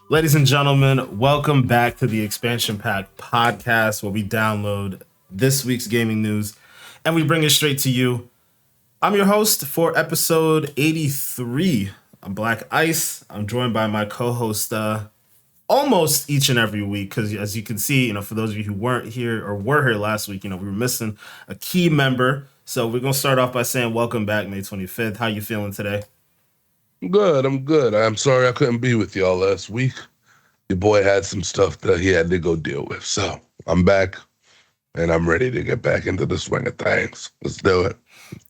Ladies and gentlemen, welcome back to the Expansion Pack podcast where we download this week's gaming news and we bring it straight to you. I'm your host for episode 83. I'm Black Ice. I'm joined by my co-host almost each and every week because as you can see, for those of you who weren't here or were here last week, we were missing a key member. So we're going to start off by saying welcome back May 25th. How you feeling today? I'm good. I'm sorry I couldn't be with y'all last week. Your boy had some stuff that he had to go deal with. So I'm back and I'm ready to get back into the swing of things. Let's do it.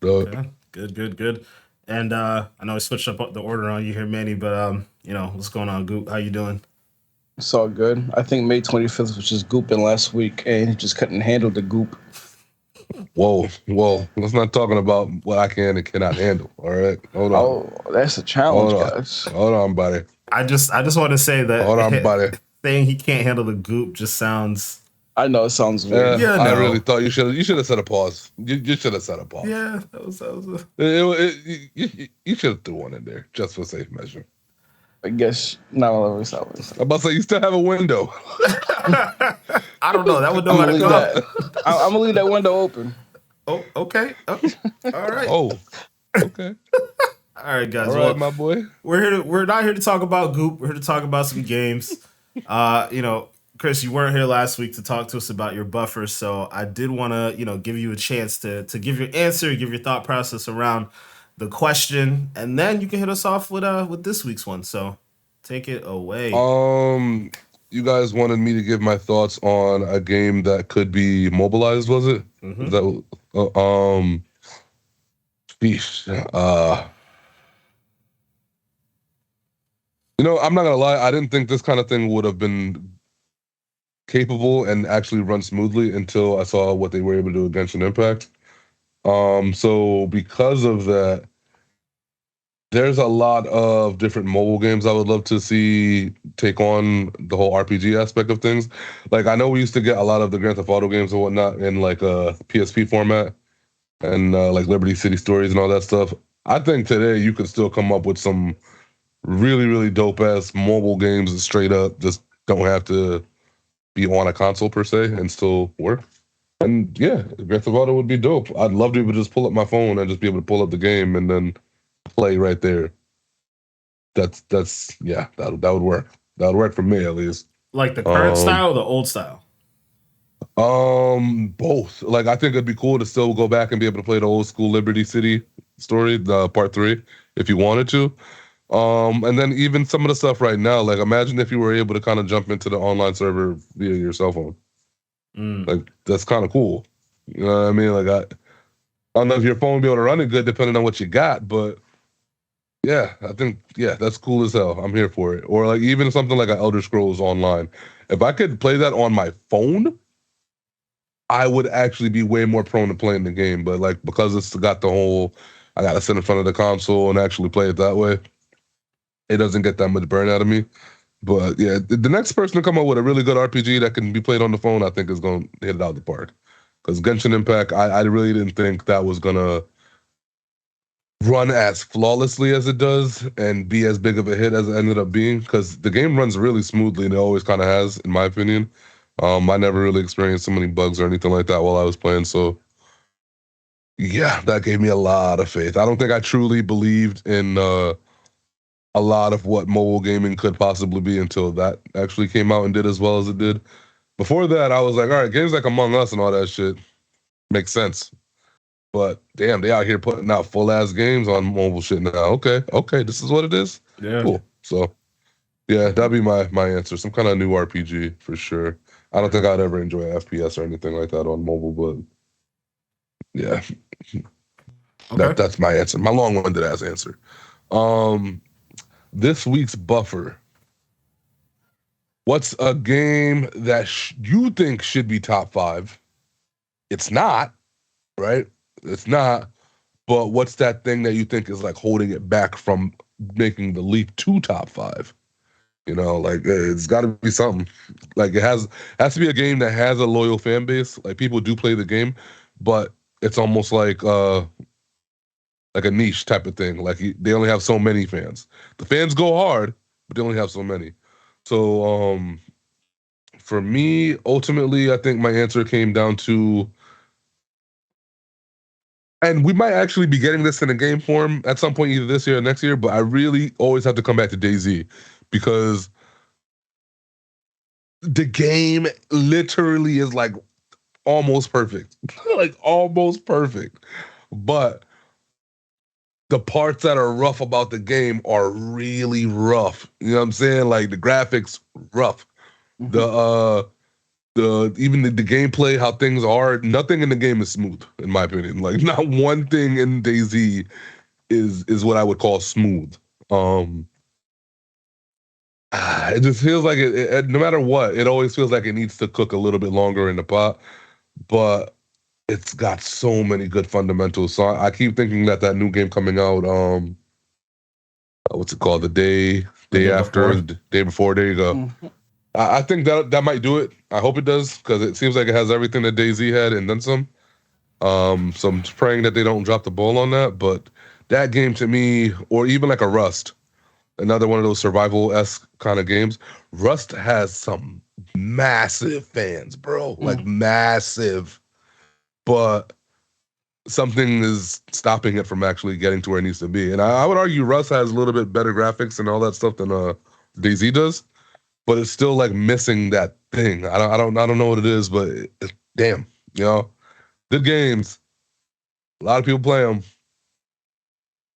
Okay. Good. And I know I switched up the order on you here, Manny, but what's going on, Goop? How you doing? It's all good. I think May 25th was just gooping last week, and he just couldn't handle the goop. Whoa. Let's not talking about what I can and cannot handle. All right. Hold on. Oh, that's a challenge, guys. Hold on, buddy. I just want to say that Hold on, buddy. Saying he can't handle the goop just sounds. I know it sounds weird. Yeah, I really thought you should have set a pause. You should have set a pause. Yeah, that was you should have threw one in there just for safe measure. I guess no. I'm about to say you still have a window. I don't know. That would know how to go. I'm gonna leave that window open. Oh, okay. Oh, all right. Oh, okay. All right, guys. All right, my boy. We're not here to talk about Goop. We're here to talk about some games. Chris, you weren't here last week to talk to us about your buffer, so I did want to, give you a chance to give your answer, give your thought process around the question, and then you can hit us off with this week's one. So take it away. You guys wanted me to give my thoughts on a game that could be mobilized, was it? Mm-hmm. I'm not gonna lie. I didn't think this kind of thing would have been capable and actually run smoothly until I saw what they were able to do against Genshin Impact. So because of that, there's a lot of different mobile games I would love to see take on the whole RPG aspect of things. Like, I know we used to get a lot of the Grand Theft Auto games and whatnot in like a PSP format and like Liberty City Stories and all that stuff. I think today you could still come up with some really, really dope ass mobile games that straight up just don't have to be on a console per se and still work. And yeah, Grand Theft Auto would be dope. I'd love to be able to just pull up my phone and just be able to pull up the game and then play right there. That would work. That would work for me at least. Like the current style or the old style? Both. Like, I think it'd be cool to still go back and be able to play the old school Liberty City story, the part 3, if you wanted to. And then even some of the stuff right now, like imagine if you were able to kind of jump into the online server via your cell phone. Like, that's kind of cool. You know what I mean? Like, I don't know if your phone would be able to run it good depending on what you got, but yeah, I think, that's cool as hell. I'm here for it. Or like even something like an Elder Scrolls Online. If I could play that on my phone, I would actually be way more prone to playing the game. But like, because it's got the whole, I got to sit in front of the console and actually play it that way, it doesn't get that much burn out of me. But yeah, the next person to come up with a really good RPG that can be played on the phone, I think is going to hit it out of the park. Because Genshin Impact, I really didn't think that was going to run as flawlessly as it does and be as big of a hit as it ended up being. Because the game runs really smoothly and it always kind of has, in my opinion. I never really experienced so many bugs or anything like that while I was playing. So yeah, that gave me a lot of faith. I don't think I truly believed in a lot of what mobile gaming could possibly be until that actually came out and did as well as it did. Before that, I was like, all right, games like Among Us and all that shit makes sense. But damn, they out here putting out full ass games on mobile shit now. Okay, this is what it is. Yeah, cool. So yeah, that'd be my answer. Some kind of new RPG for sure. I don't think I'd ever enjoy FPS or anything like that on mobile, but yeah, that's my answer. My long-winded ass answer. This week's buffer. What's a game that you think should be top 5? It's not, right? It's not. But what's that thing that you think is like holding it back from making the leap to top 5? Like it's got to be something. Like it has to be a game that has a loyal fan base. Like people do play the game, but it's almost like a niche type of thing. Like they only have so many fans. The fans go hard, but they only have so many. So for me, ultimately, I think my answer came down to, and we might actually be getting this in a game form at some point, either this year or next year, but I really always have to come back to DayZ because the game literally is like almost perfect. Like almost perfect. But the parts that are rough about the game are really rough. You know what I'm saying? Like the graphics, rough. The even the gameplay, how things are, nothing in the game is smooth, in my opinion. Like not one thing in DayZ is what I would call smooth. It just feels like no matter what, it always feels like it needs to cook a little bit longer in the pot. But it's got so many good fundamentals. So I keep thinking that new game coming out, what's it called? The day after, the day before. There you go. I think that might do it. I hope it does because it seems like it has everything that DayZ had and then some. So I'm just praying that they don't drop the ball on that. But that game to me, or even like a Rust, another one of those survival-esque kind of games. Rust has some massive fans, bro. Like massive. But something is stopping it from actually getting to where it needs to be. And I would argue Rust has a little bit better graphics and all that stuff than DayZ does, but it's still like missing that thing. I don't know what it is, but damn, good games. A lot of people play them,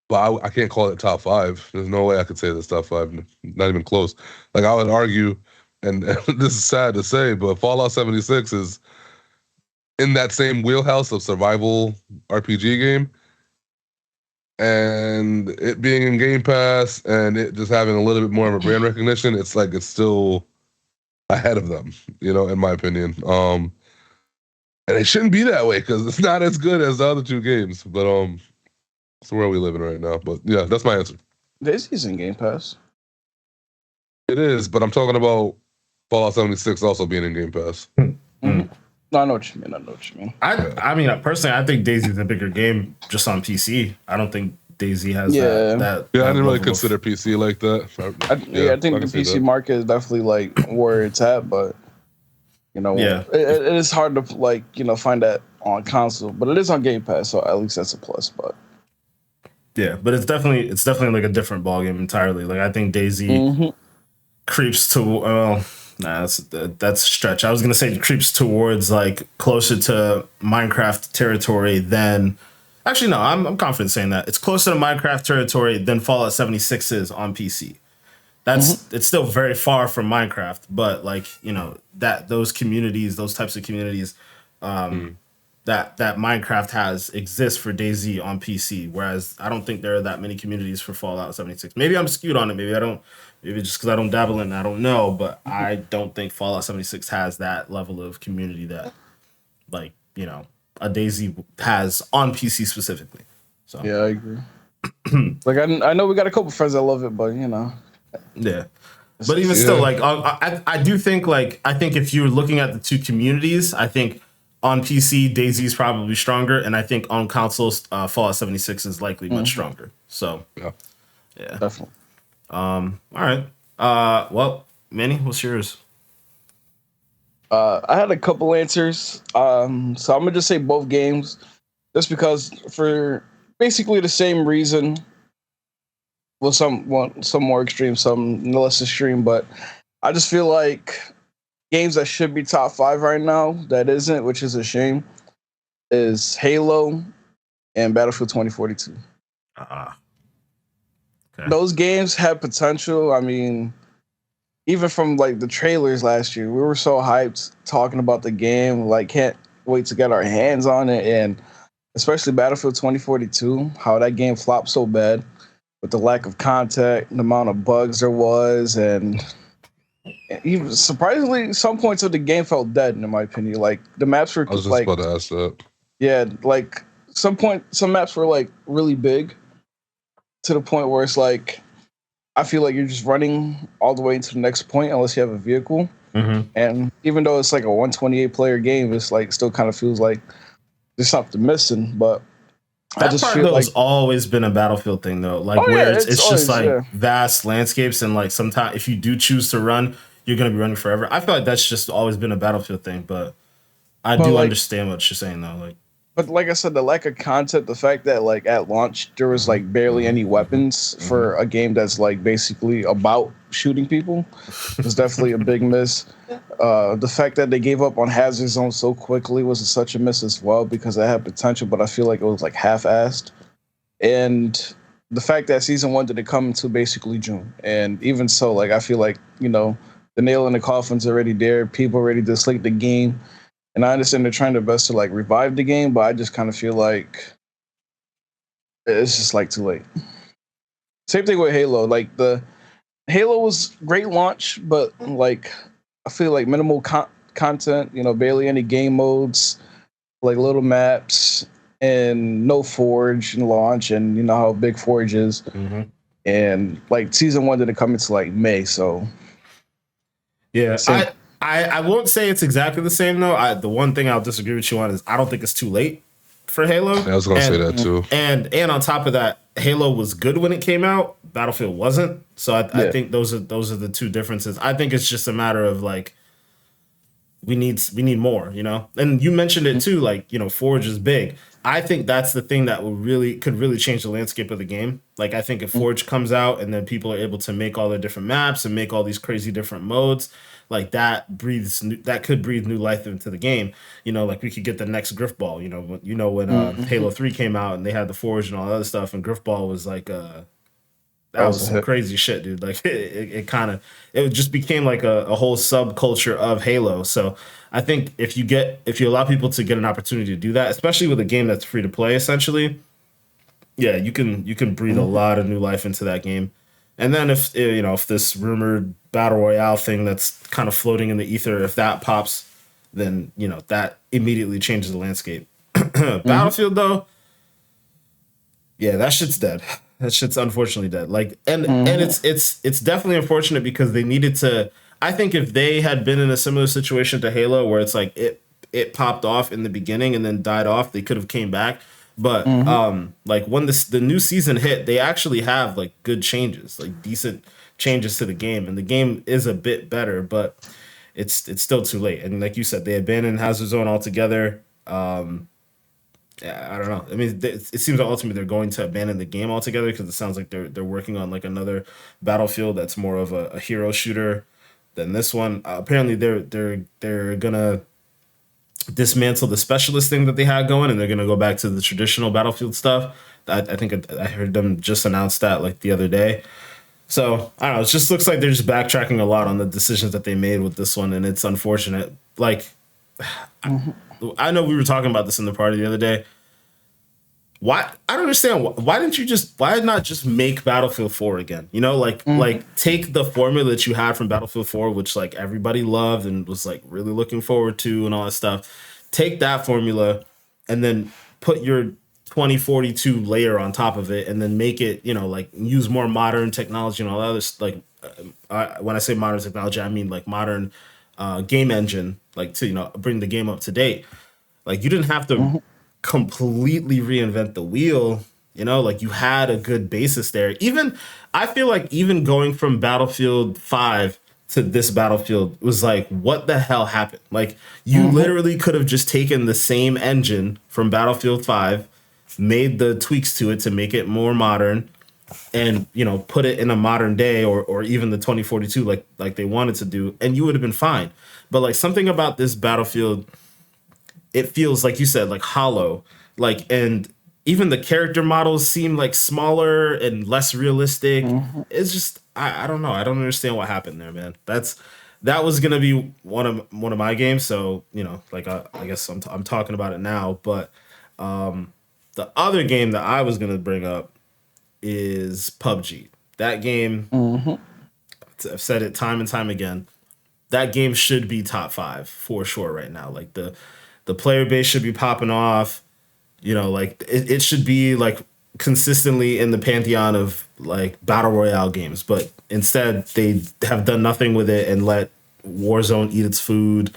but I can't call it top 5. There's no way I could say this top 5. Not even close. Like I would argue, and this is sad to say, but Fallout 76 is in that same wheelhouse of survival RPG game, and it being in Game Pass and it just having a little bit more of a brand recognition, it's like it's still ahead of them, in my opinion. And it shouldn't be that way because it's not as good as the other two games. But it's the world we live in right now. But yeah, that's my answer. DayZ's in Game Pass. It is, but I'm talking about Fallout 76 also being in Game Pass. No, I know what you mean. I mean, personally, I think DayZ is a bigger game just on PC. I don't think DayZ has that. Yeah, I didn't really consider PC like that. I think the PC market is definitely like where it's at, but it is hard to find that on console, but it is on Game Pass, so at least that's a plus. But yeah, but it's definitely like a different ballgame entirely. Like I think DayZ creeps to that's a stretch. I was gonna say it creeps towards like closer to Minecraft territory than. Actually, no, I'm confident saying that it's closer to Minecraft territory than Fallout 76 is on PC. It's still very far from Minecraft, but like that those types of communities that Minecraft has exist for DayZ on PC. Whereas I don't think there are that many communities for Fallout 76. Maybe I'm skewed on it. Maybe I don't. Maybe just because I don't dabble in it, I don't know. But I don't think Fallout 76 has that level of community that, like, a DayZ has on PC specifically. So yeah, I agree. Like I know we got a couple friends that love it, but yeah. But even still, like I do think I think if you're looking at the two communities, I think on PC DayZ is probably stronger, and I think on consoles Fallout 76 is likely much stronger. So yeah, definitely. All right. Well, Manny, what's yours? I had a couple answers. So I'm gonna just say both games, just because for basically the same reason. Well, some more extreme, some less extreme, but I just feel like games that should be top 5 right now that isn't, which is a shame, is Halo and Battlefield 2042. Okay. Those games have potential. I mean, even from like the trailers last year, we were so hyped talking about the game. Like, can't wait to get our hands on it. And especially Battlefield 2042, how that game flopped so bad with the lack of content, the amount of bugs there was, and even surprisingly, some points of the game felt dead. In my opinion, like the maps were. I was just about to ask that. Yeah, like some maps were like really big, to the point where it's like, I feel like you're just running all the way into the next point unless you have a vehicle. And even though it's like a 128 player game, it's like still kind of feels like there's something missing. But I That just part feel though like, has always been a Battlefield thing though, like oh where yeah, it's it's just always, like yeah. vast landscapes and like sometimes if you do choose to run, you're gonna be running forever. I feel like that's just always been a Battlefield thing, but I But do like, understand what you're saying though. Like, but like I said, the lack of content, the fact that like at launch there was like barely any weapons for a game that's like basically about shooting people was definitely a big miss. The fact that they gave up on Hazard Zone so quickly was such a miss as well because it had potential, but I feel like it was like half-assed. And the fact that season one didn't come until basically June, and even so, like I feel like the nail in the coffin's already there. People already dislike the game, and I understand they're trying their best to like revive the game, but I just kind of feel like it's just like too late. Same thing with Halo. Like the Halo was great launch, but like I feel like minimal content. Barely any game modes, like little maps, and no Forge in launch, and you know how big Forge is. And like season one didn't come into like May, so yeah, same. I won't say it's exactly the same though. The one thing I'll disagree with you on is I don't think it's too late for Halo. I was gonna say that too. And on top of that, Halo was good when it came out. Battlefield wasn't. So I think those are the two differences. I think it's just a matter of like we need more, And you mentioned it too, like, Forge is big. I think that's the thing that could really change the landscape of the game. Like I think if Forge comes out and then people are able to make all their different maps and make all these crazy different modes, like that could breathe new life into the game. Like we could get the next Griffball, when Halo 3 came out and they had the Forge and all that other stuff, and Griffball was like that was some crazy shit, dude. Like it just became like a whole subculture of Halo. So I think if you allow people to get an opportunity to do that, especially with a game that's free to play, essentially, yeah, you can breathe a lot of new life into that game. And then if this rumored battle royale thing that's kind of floating in the ether, if that pops, then that immediately changes the landscape. Battlefield though, yeah, that shit's dead. That shit's unfortunately dead. Like, and it's definitely unfortunate because they needed to. I think if they had been in a similar situation to Halo, where it's like it popped off in the beginning and then died off, they could have came back. But like when the new season hit, they actually have like good changes, like decent changes to the game, and the game is a bit better, but it's still too late. And like you said, they abandoned Hazard Zone altogether. Yeah, I don't know. I mean, it seems like ultimately they're going to abandon the game altogether because it sounds like they're working on like another Battlefield that's more of a hero shooter than this one. Apparently, they're gonna dismantle the specialist thing that they had going, and they're gonna go back to the traditional Battlefield stuff. I think I heard them just announce that like the other day. So I don't know. It just looks like they're just backtracking a lot on the decisions that they made with this one, and it's unfortunate. Like. I know we were talking about this in the party the other day. Why I don't understand why not just make Battlefield 4 again? Like take the formula that you had from Battlefield 4, which like everybody loved and was like really looking forward to and all that stuff. Take that formula and then put your 2042 layer on top of it and then make it, like use more modern technology and all that other like when I say modern technology, I mean like modern game engine, like to bring the game up to date. Like you didn't have to completely reinvent the wheel, like you had a good basis there. Even I feel like even going from Battlefield 5 to this Battlefield was like, what the hell happened? Like you literally could have just taken the same engine from Battlefield 5, made the tweaks to it to make it more modern, and put it in a modern day or even the 2042 like they wanted to do, and you would have been fine. But like something about this Battlefield, it feels like you said like hollow, like, and even the character models seem like smaller and less realistic. It's just I don't know. I don't understand what happened there, man. That was gonna be one of my games, so like I guess I'm talking about it now. But the other game that I was gonna bring up is PUBG. That game, I've said it time and time again, that game should be top 5 for sure right now. Like the player base should be popping off. Like it should be like consistently in the pantheon of like battle royale games. But instead, they have done nothing with it and let Warzone eat its food,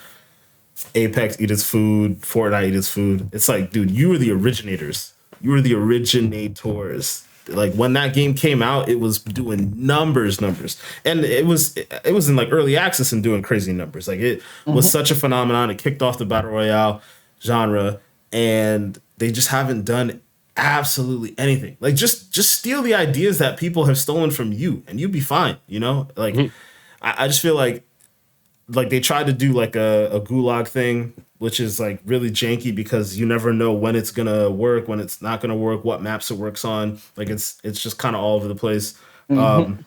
Apex eat its food, Fortnite eat its food. It's like, dude, you were the originators You were the originators. Like when that game came out, it was doing numbers, and it was in like early access and doing crazy numbers. Like it was such a phenomenon. It kicked off the battle royale genre, and they just haven't done absolutely anything. Like just steal the ideas that people have stolen from you, and you'd be fine. You know, like I just feel like they tried to do like a gulag thing, which is like really janky because you never know when it's gonna work, when it's not gonna work, what maps it works on. Like it's just kind of all over the place. And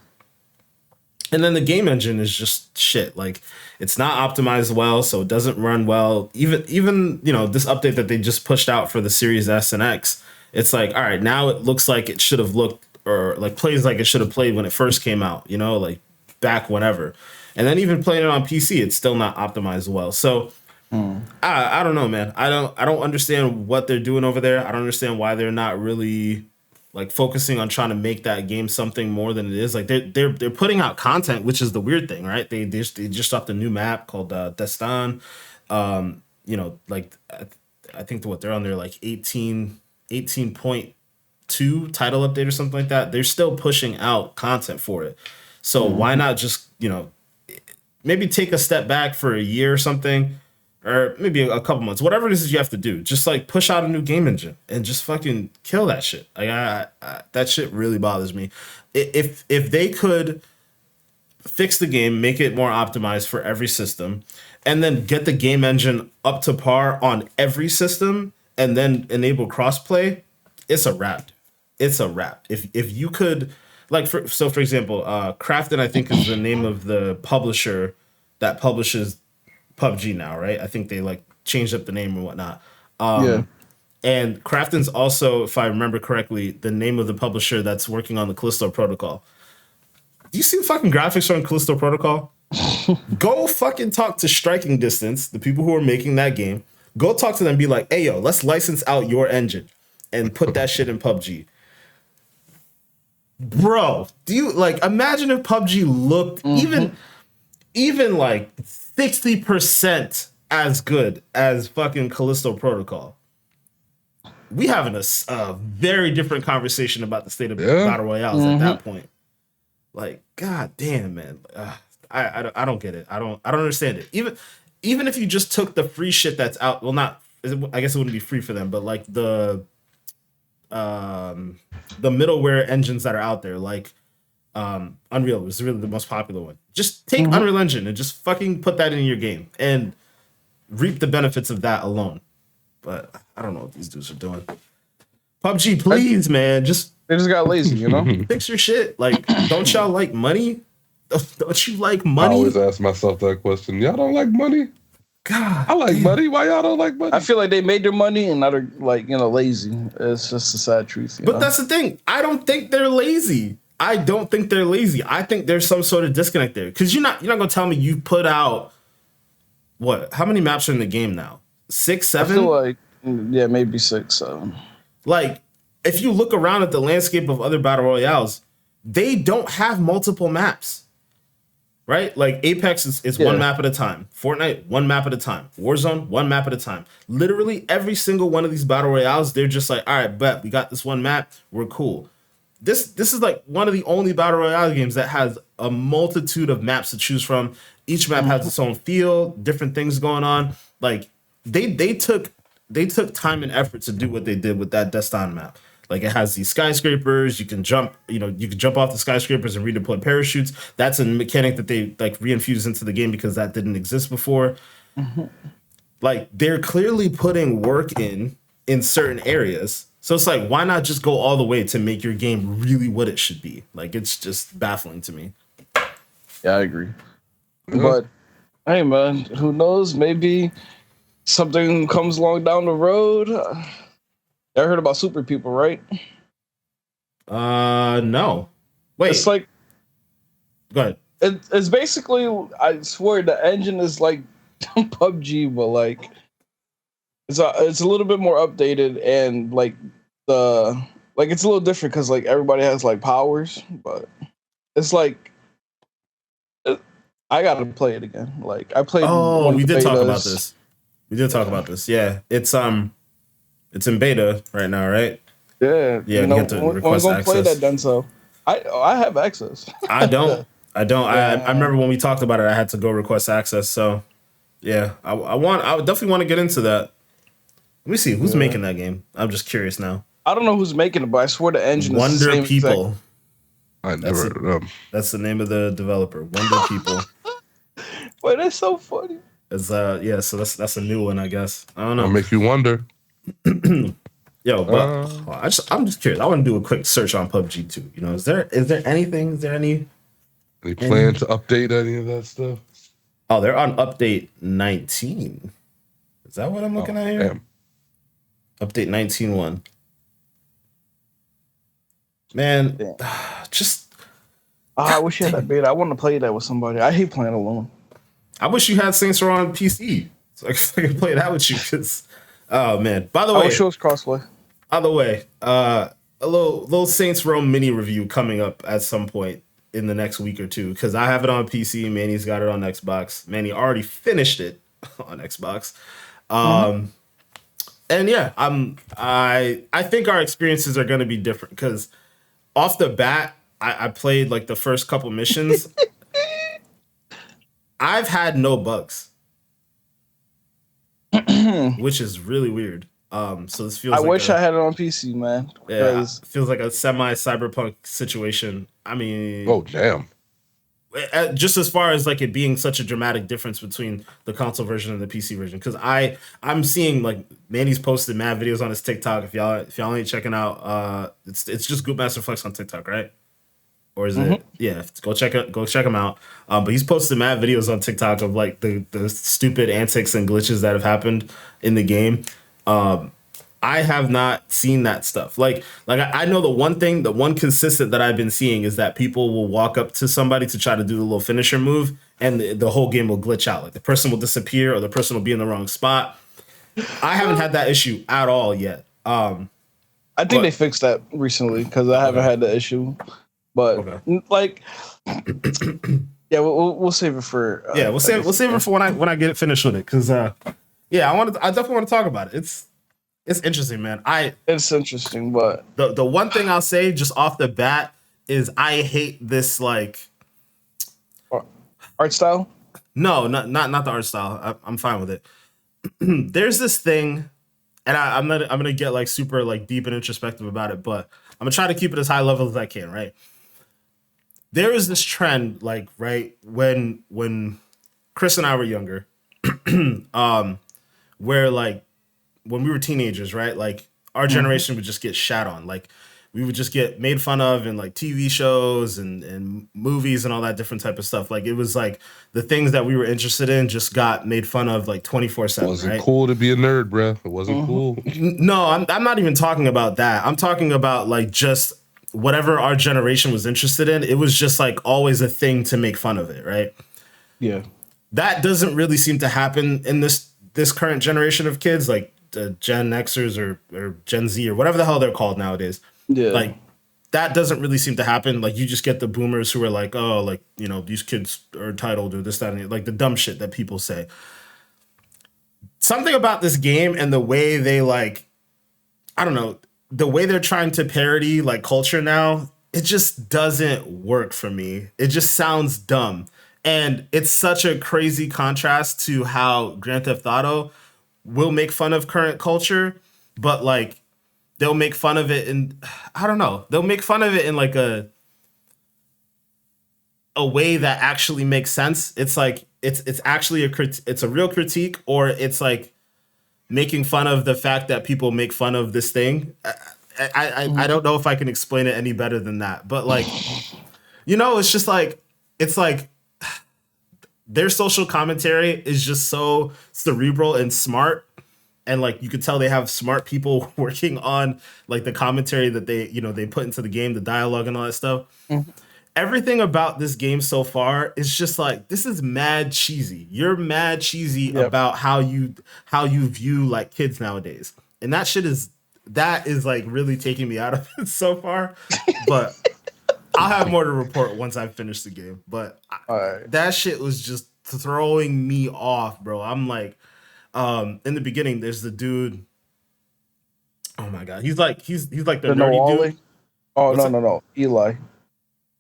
then the game engine is just shit. Like it's not optimized well, so it doesn't run well. Even this update that they just pushed out for the Series S and X, it's like, all right, now it looks like it should have looked, or like plays like it should have played when it first came out. Like back whenever. And then even playing it on PC, it's still not optimized well. So I don't know, man. I don't understand what they're doing over there. I don't understand why they're not really like focusing on trying to make that game something more than it is. Like they're putting out content, which is the weird thing, right? They just dropped a new map called Destan. Like I think they're on their like 18.2 title update or something like that. They're still pushing out content for it. So why not just maybe take a step back for a year or something, or maybe a couple months, whatever it is you have to do. Just like push out a new game engine and just fucking kill that shit. Like that shit really bothers me. If they could fix the game, make it more optimized for every system, and then get the game engine up to par on every system, and then enable crossplay, it's a wrap. It's a wrap. If you could. Like for example, Krafton, I think, is the name of the publisher that publishes PUBG now, right? I think they like changed up the name and whatnot. And Krafton's also, if I remember correctly, the name of the publisher that's working on the Callisto Protocol. Do you see the fucking graphics on Callisto Protocol? Go fucking talk to Striking Distance, the people who are making that game. Go talk to them and be like, hey, yo, let's license out your engine and put that shit in PUBG. Bro, do you like imagine if PUBG looked even like 60% as good as fucking Callisto Protocol? We having a very different conversation about the state of battle royales at that point. Like, god damn, man, I don't get it. I don't understand it. Even if you just took the free shit that's out, well, not I guess it wouldn't be free for them, but like the middleware engines that are out there, like Unreal was really the most popular one. Just take Unreal Engine and just fucking put that in your game and reap the benefits of that alone. But I don't know what these dudes are doing. PUBG, please, man, they just got lazy, fix your shit. Like, don't y'all like money? Don't you like money? I always ask myself that question. Y'all don't like money? God, I like money. Why y'all don't like money? I feel like they made their money and now they're like, lazy. It's just the sad truth. But that's the thing. I don't think they're lazy. I think there's some sort of disconnect there. Because you're not gonna tell me you put out what? How many maps are in the game now? 6, 7? I feel like maybe 6, 7. Like, if you look around at the landscape of other battle royales, they don't have multiple maps. Right? Like Apex is one map at a time. Fortnite, one map at a time. Warzone, one map at a time. Literally every single one of these battle royales, they're just like, all right, bet we got this one map. We're cool. This is like one of the only battle royale games that has a multitude of maps to choose from. Each map has its own feel, different things going on. Like they took time and effort to do what they did with that Destan map. Like it has these skyscrapers. You can jump off the skyscrapers and redeploy parachutes. That's a mechanic that they like reinfused into the game because that didn't exist before. Like they're clearly putting work in certain areas. So it's like, why not just go all the way to make your game really what it should be? Like it's just baffling to me. Yeah, I agree. But hey, man, who knows? Maybe something comes along down the road. I heard about Super People, right? No. Wait. It's like, go ahead. It's basically, I swear, the engine is like PUBG, but like it's a little bit more updated and like it's a little different because like everybody has like powers, but it's like I gotta play it again. Like I played. Oh, we did talk about this. We did talk about this. Yeah, it's in beta right now, right? Yeah, Yeah, you you know, have to when we're request gonna play that access. then. So I have access. I don't. I don't. I Yeah. remember when we talked about it, I had to go request access. So yeah, I would definitely want to get into that. Let me see who's Yeah. making that game. I'm just curious now. I don't know who's making it, but I swear the engine is the Wonder same exact. People. I That's never it. heard of them. That's the name of the developer. Wonder People. Wait, that's so funny. It's yeah. So that's a new one, I guess. I don't I'll know. make you wonder. Yo, but Uh, I'm just curious. I want to do a quick search on PUBG too. You know, is there anything? Is there any? Any plan to update any of that stuff? Oh, they're on update 19. Is that what I'm looking at here? Damn. Update 19.1. Man, Damn. just I wish you had that beta. I want to play that with somebody. I hate playing alone. I wish you had Saints Row on PC so I could play that with you. Cause, oh man. By the I way, wish it was crossplay. a little Saints Row mini review coming up at some point in the next week or two. Cause I have it on PC. Manny's got it on Xbox. Manny already finished it on Xbox. And yeah, I think our experiences are gonna be different because off the bat, I played like the first couple missions. I've had no bugs, which is really weird. So this feels. I like wish I had it on PC, man. Yeah, Because feels like a semi-cyberpunk situation. I mean, Oh, damn. just as far as like it being such a dramatic difference between the console version and the PC version, because I'm seeing like Manny's posted mad videos on his TikTok. If y'all ain't checking out, it's just Goopmaster Flex on TikTok, right? Or is it? Yeah, go check him out. But he's posted mad videos on TikTok of like the stupid antics and glitches that have happened in the game. I have not seen that stuff. Like I know the one consistent that I've been seeing is that people will walk up to somebody to try to do the little finisher move, and the whole game will glitch out. Like the person will disappear, or the person will be in the wrong spot. I haven't had that issue at all yet. I think they fixed that recently because I haven't had the issue. But like, yeah, we'll save it for. We'll save it for when I get it finished with it, because I definitely want to talk about it. It's interesting, man. It's interesting, but the one thing I'll say just off the bat is I hate this like art style. No, not the art style. I'm fine with it. There's this thing, and I'm gonna get like super like deep and introspective about it, but I'm gonna try to keep it as high level as I can. Right? There is this trend, like right when Chris and I were younger, where like when we were teenagers, right? Like our generation would just get shat on. Like we would just get made fun of in like TV shows and movies and all that different type of stuff. Like it was like the things that we were interested in just got made fun of like 24/7. It wasn't right? cool to be a nerd, bruh. It wasn't cool. No, I'm not even talking about that. I'm talking about like just whatever our generation was interested in. It was just like always a thing to make fun of it, right? Yeah, that doesn't really seem to happen in this current generation of kids, like Gen Xers or Gen Z or whatever the hell they're called nowadays. yeah. Like that doesn't really seem to happen. Like you just get the boomers who are like, oh, like, you know, these kids are entitled or this, that, and like the dumb shit that people say. Something about this game and the way they like, I don't know, the way they're trying to parody like culture now, it just doesn't work for me. It just sounds dumb. And it's such a crazy contrast to how Grand Theft Auto will make fun of current culture, but like they'll make fun of it in, I don't know, they'll make fun of it in like a way that actually makes sense. It's like it's actually it's a real critique, or it's like making fun of the fact that people make fun of this thing. I don't know if I can explain it any better than that, but like, you know, it's just like it's like their social commentary is just so cerebral and smart. And like you could tell they have smart people working on like the commentary that they put into the game, the dialogue and all that stuff. Mm-hmm. Everything about this game so far is just like, this is mad cheesy. You're mad cheesy about how you view like kids nowadays. And that is like really taking me out of it so far. But I'll have more to report once I finish the game. But that shit was just throwing me off, bro. I'm like, in the beginning, there's the dude Oh my god, he's like the The nerdy Noali? dude. Oh What's no that? no no, Eli.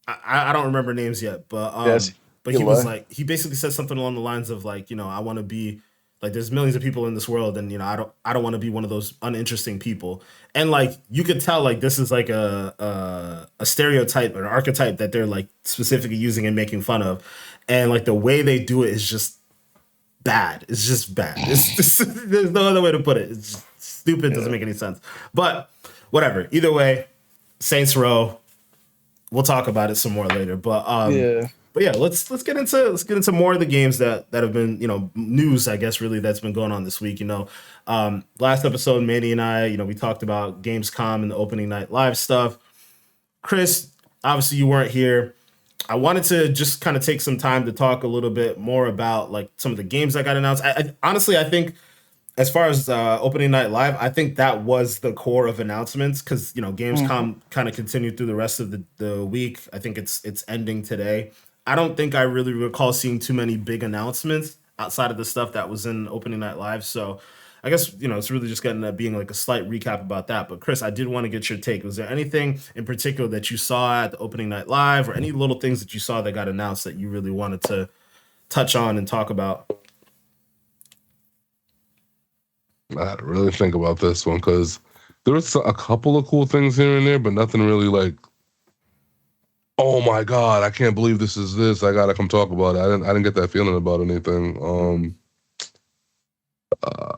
I don't remember names yet, Yes, but he was Eli. like he basically said something along the lines of like, I want to be like there's millions of people in this world, and I don't want to be one of those uninteresting people. And like you could tell like this is like a stereotype or an archetype that they're like specifically using and making fun of. And like the way they do it is just bad. It's just bad. It's just, there's no other way to put it. It's just stupid, doesn't Yeah. make any sense. But whatever. Either way, Saints Row, we'll talk about it some more later. Yeah. But yeah, let's get into more of the games that have been news, I guess, really, that's been going on this week. Last episode, Manny and I, we talked about Gamescom and the opening night live stuff. Chris, obviously you weren't here. I wanted to just kind of take some time to talk a little bit more about like some of the games that got announced. I honestly, I think as far as opening night live, I think that was the core of announcements because Mhm. Gamescom kind of continued through the rest of the week. I think it's ending today. I don't think I really recall seeing too many big announcements outside of the stuff that was in opening night live. So I guess it's really just getting at being like a slight recap about that. But Chris, I did want to get your take. Was there anything in particular that you saw at the opening night live, or any little things that you saw that got announced that you really wanted to touch on and talk about? I had to really think about this one because there was a couple of cool things here and there, but nothing really like, oh my god, I can't believe this is this. I gotta come talk about it. I didn't get that feeling about anything. Uh,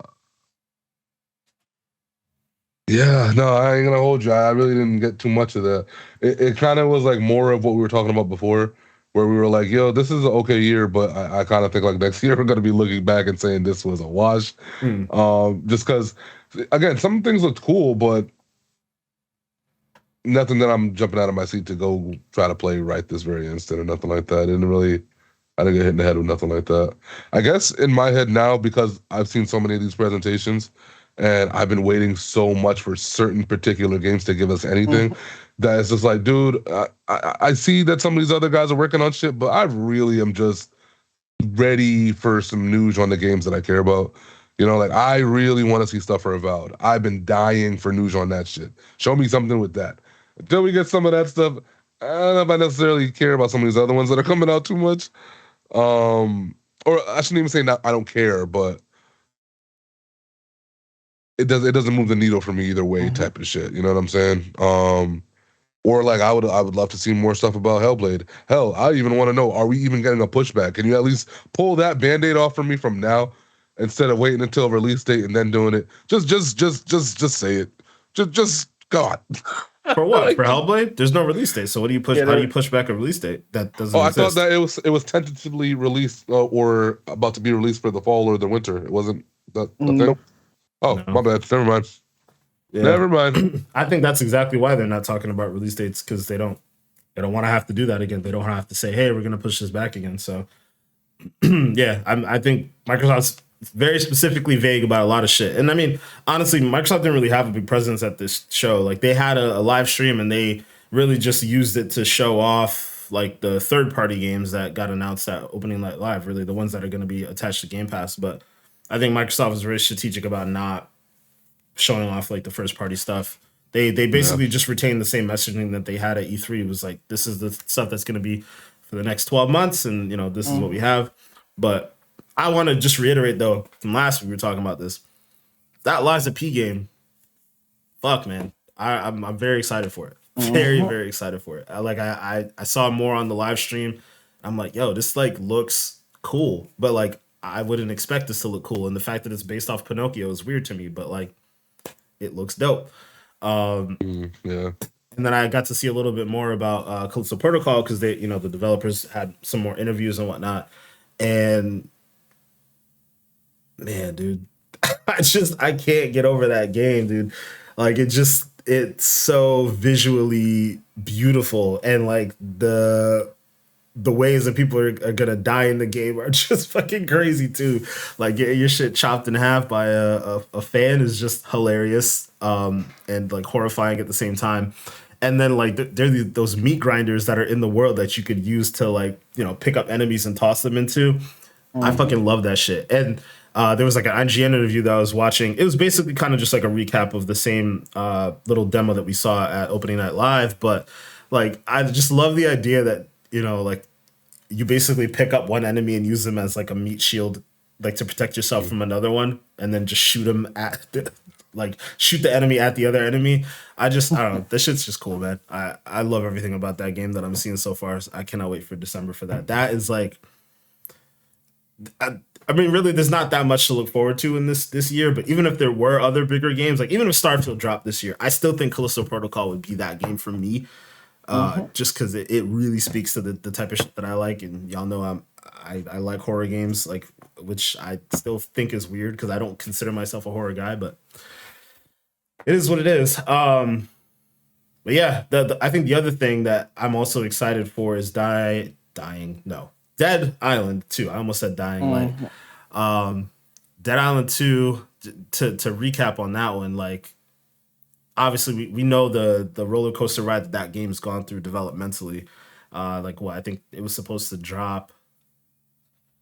yeah, no, I ain't gonna hold you. I really didn't get too much of that. It kind of was like more of what we were talking about before, where we were like, yo, this is an okay year, but I kind of think like next year we're gonna be looking back and saying this was a wash. Hmm. Just because, again, some things looked cool, but nothing that I'm jumping out of my seat to go try to play right this very instant or nothing like that. I didn't get hit in the head with nothing like that. I guess in my head now, because I've seen so many of these presentations and I've been waiting so much for certain particular games to give us anything, Mhm. that it's just like, dude, I see that some of these other guys are working on shit, but I really am just ready for some news on the games that I care about. Like I really want to see stuff for Avowed. I've been dying for news on that shit. Show me something with that. Until we get some of that stuff, I don't know if I necessarily care about some of these other ones that are coming out too much. Or I shouldn't even say not, I don't care, but it doesn't move the needle for me either way, Mhm. type of shit. You know what I'm saying? Or like I would love to see more stuff about Hellblade. Hell, I even want to know, are we even getting a pushback? Can you at least pull that band-aid off for me from now instead of waiting until release date and then doing it? Just say it. Just God. For what? For Hellblade? There's no release date. So what do you push? Yeah, How do you there, push back a release date that doesn't Oh, I thought exist? that it was tentatively released or about to be released for the fall or the winter. It wasn't that a thing. nope. Oh, my No. bad. Never mind. Yeah. Never mind. I think that's exactly why they're not talking about release dates because they don't want to have to do that again. They don't have to say, "Hey, we're going to push this back again." So yeah, I think Microsoft's very specifically vague about a lot of shit. And I mean, honestly, Microsoft didn't really have a big presence at this show. Like they had a live stream and they really just used it to show off like the third party games that got announced at opening night live. Really, the ones that are going to be attached to Game Pass. But I think Microsoft was very strategic about not showing off like the first party stuff. They Yeah. basically just retained the same messaging that they had at E3. It was like this is the stuff that's going to be for the next 12 months, and this is what we Mhm. have. But I want to just reiterate though, from last week we were talking about this. That Liza P game, fuck man, I'm very excited for it. Very Mhm. very excited for it. I saw more on the live stream. I'm like, yo, this like looks cool, but like I wouldn't expect this to look cool. And the fact that it's based off Pinocchio is weird to me, but like it looks dope. Yeah. And then I got to see a little bit more about Callisto Protocol because the developers had some more interviews and whatnot. And man, dude, I can't get over that game, dude. Like it's so visually beautiful, and like the ways that people are gonna die in the game are just fucking crazy too. Like getting your shit chopped in half by a fan is just hilarious, and like horrifying at the same time. And then like there are those meat grinders that are in the world that you could use to like pick up enemies and toss them into. I Mhm. fucking love that shit. And There was like an IGN interview that I was watching. It was basically kind of just like a recap of the same little demo that we saw at Opening Night Live. But like, I just love the idea that, like you basically pick up one enemy and use them as like a meat shield, like to protect yourself from another one, and then just shoot them shoot the enemy at the other enemy. I don't know. This shit's just cool, man. I love everything about that game that I'm seeing so far. I cannot wait for December for that. That is like, I mean, really, there's not that much to look forward to in this year. But even if there were other bigger games, like even if Starfield dropped this year, I still think Callisto Protocol would be that game for me. Just because it really speaks to the type of shit that I like, and y'all know I like horror games, like, which I still think is weird because I don't consider myself a horror guy, but it is what it is. But yeah, I think the other thing that I'm also excited for is Dead Island 2. I almost said Dying Light. Dead Island 2, to recap on that one, like, obviously we know the roller coaster ride that game's gone through developmentally. I think it was supposed to drop,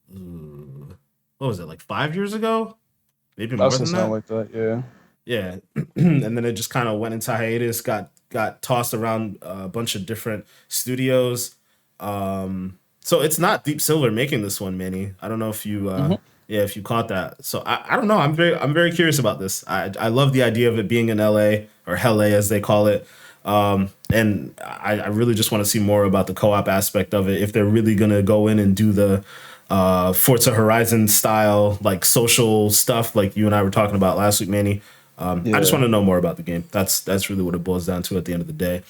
what was it, like 5 years ago? Maybe more than that? Like that, yeah. Yeah. And then it just kind of went into hiatus, got tossed around a bunch of different studios. So it's not Deep Silver making this one, Manny. I don't know if you if you caught that. So I don't know. I'm very curious about this. I love the idea of it being in LA, or Helle as they call it. And I really just want to see more about the co-op aspect of it. If they're really gonna go in and do the Forza Horizon style, like, social stuff like you and I were talking about last week, Manny. I just want to know more about the game. That's really what it boils down to at the end of the day.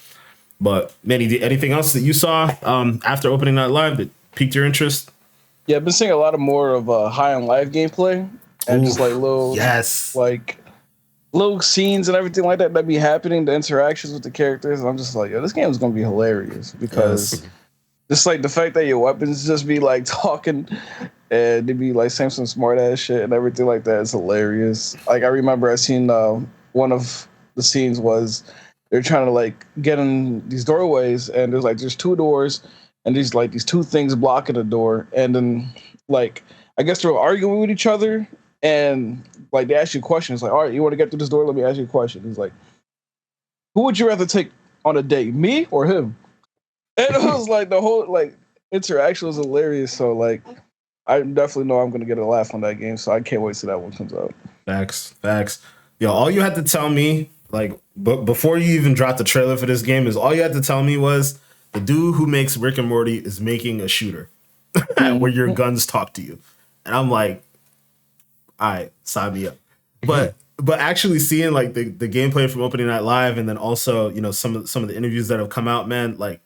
But Manny, anything else that you saw after Opening Night Live that piqued your interest? Yeah, I've been seeing a lot more of High on Life gameplay and just like little little scenes and everything like that be happening, the interactions with the characters, and I'm just like, this game is gonna be hilarious because just like the fact that your weapons just be like talking and they be like saying some smart ass shit and everything like that is hilarious. Like, I remember I seen one of the scenes was they're trying to like get in these doorways, and there's two doors, and these two things blocking the door, and then like I guess they're arguing with each other, and like they ask you questions like, all right, you want to get through this door? Let me ask you a question. He's like, who would you rather take on a date, me or him? And it was like the whole like interaction was hilarious. So like, I definitely know I'm gonna get a laugh on that game. So I can't wait till that one comes out. Facts. Yo, all you had to tell me, like, before you even dropped the trailer for this game, is all you had to tell me was the dude who makes Rick and Morty is making a shooter where your guns talk to you, and I'm like, all right, sign me up. But actually seeing like the gameplay from Opening Night Live, and then also some of the interviews that have come out, man, like,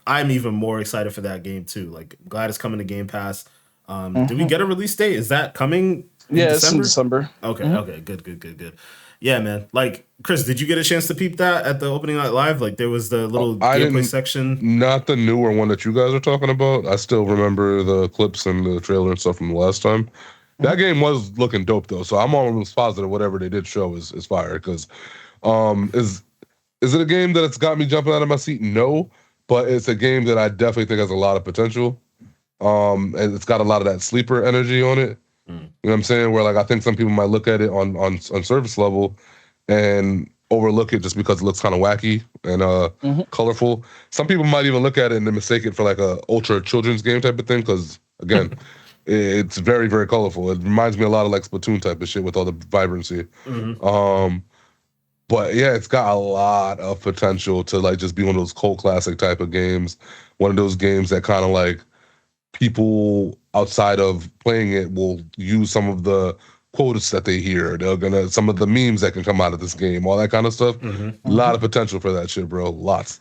I'm even more excited for that game too. Like, glad it's coming to Game Pass. Do we get a release date? Is that coming in December? It's in December. Okay, good. Yeah, man. Like, Chris, did you get a chance to peep that at the Opening Night Live? Like, there was the little gameplay section. Not the newer one that you guys are talking about. I still remember the clips and the trailer and stuff from the last time. That game was looking dope though, so I'm almost positive whatever they did show is fire. Because, is it a game that it's got me jumping out of my seat? No, but it's a game that I definitely think has a lot of potential. And it's got a lot of that sleeper energy on it. You know what I'm saying? Where like I think some people might look at it on surface level and overlook it just because it looks kind of wacky and colorful. Some people might even look at it and then mistake it for like a ultra children's game type of thing. Because again, it's very, very colorful. It reminds me a lot of like Splatoon type of shit with all the vibrancy. But yeah, it's got a lot of potential to like just be one of those cult classic type of games. One of those games that kind of like people outside of playing it will use some of the quotes that they hear. They're gonna some of the memes that can come out of this game, all that kind of stuff. A lot of potential for that shit, bro. Lots.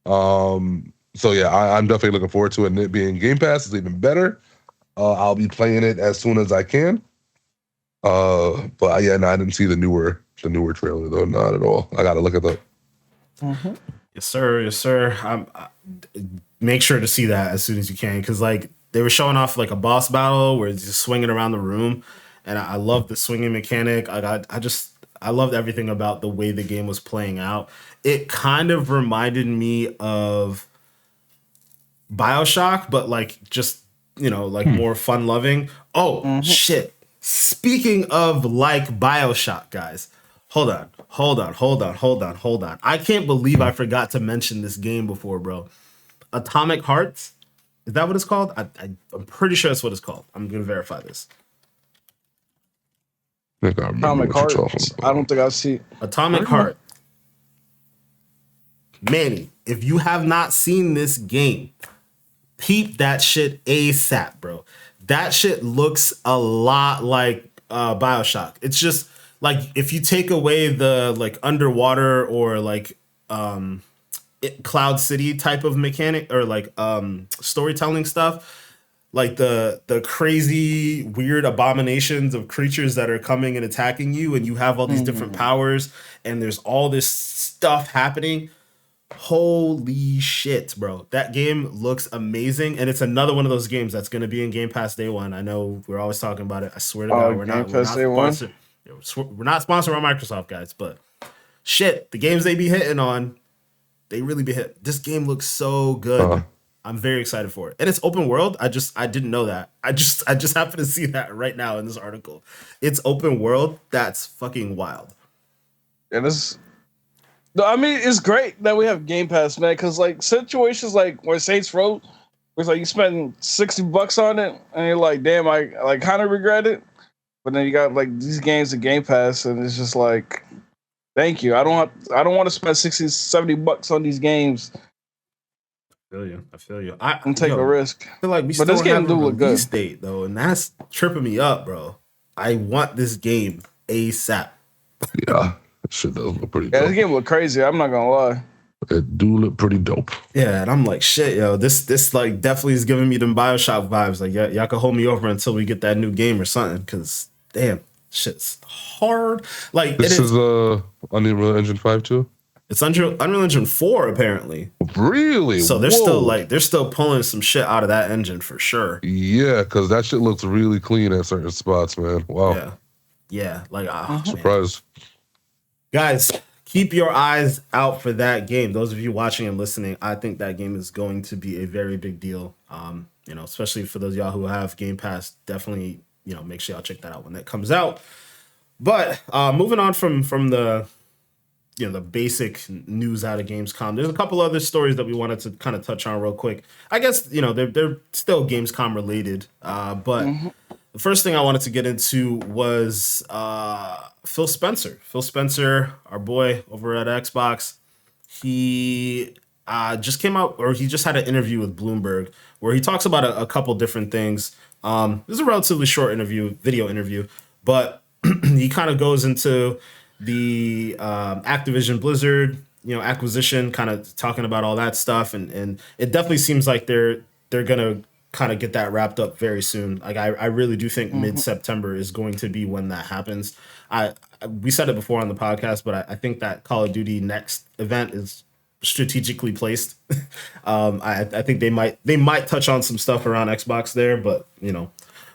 So yeah, I'm definitely looking forward to it. And it being Game Pass is even better. I'll be playing it as soon as I can. But yeah, no, I didn't see the newer trailer though. Not at all. I gotta look at that. Yes, sir. Make sure to see that as soon as you can, because like they were showing off like a boss battle where it's just swinging around the room, and I love the swinging mechanic. I loved everything about the way the game was playing out. It kind of reminded me of BioShock, but like just like more fun loving. Oh shit! Speaking of like BioShock, guys, hold on. I can't believe I forgot to mention this game before, bro. Atomic Hearts? Is that what it's called? I'm pretty sure that's what it's called. I'm going to verify this. I think I remember Atomic what you're talking Heart. about. I don't think I've seen Atomic Heart. Manny, if you have not seen this game, peep that shit ASAP, bro. That shit looks a lot like BioShock. It's just like if you take away the like underwater or like Cloud City type of mechanic or like storytelling stuff, like the crazy weird abominations of creatures that are coming and attacking you, and you have all these different powers, and there's all this stuff happening. Holy shit, bro. That game looks amazing. And it's another one of those games that's going to be in Game Pass day one. I know we're always talking about it. I swear to God, we're not sponsored. We're not sponsored by Microsoft, guys, but shit, the games they be hitting on, they really be hit. This game looks so good. I'm very excited for it. And it's open world. I didn't know that. I just happened to see that right now in this article. It's open world. That's fucking wild. And I mean, it's great that we have Game Pass, man, because like situations like where Saints Row, where it's like you spend $60 on it, and you're like, damn, I like kind of regret it. But then you got like these games in Game Pass, and it's just like, thank you. I don't want to spend $60-$70 on these games. I feel you. And take a risk. I feel like we still have a release date though, and that's tripping me up, bro. I want this game ASAP. Yeah. Shit does look pretty dope. Yeah, this game look crazy. I'm not gonna lie. It do look pretty dope. Yeah, and I'm like, shit, yo, this like definitely is giving me them BioShock vibes. Like, y'all can hold me over until we get that new game or something. Cause damn, shit's hard. Like this is Unreal Engine 5 too? It's Unreal Engine 4 apparently. Really? So they're still pulling some shit out of that engine for sure. Yeah, because that shit looks really clean at certain spots, man. Wow. Yeah. Like surprised. Guys, keep your eyes out for that game. Those of you watching and listening, I think that game is going to be a very big deal. Especially for those of y'all who have Game Pass, definitely, make sure y'all check that out when that comes out. But moving on from the the basic news out of Gamescom, there's a couple other stories that we wanted to kind of touch on real quick. I guess they're still Gamescom related, but the first thing I wanted to get into was Phil Spencer. Phil Spencer, our boy over at Xbox, he just came out, or he just had an interview with Bloomberg where he talks about a couple different things. This is a relatively short video interview, but he kind of goes into the Activision Blizzard, acquisition, kind of talking about all that stuff, and it definitely seems like they're gonna kind of get that wrapped up very soon. Like I really do think mid-September is going to be when that happens. We said it before on the podcast, but I think that Call of Duty next event is strategically placed. I think they might touch on some stuff around Xbox there, but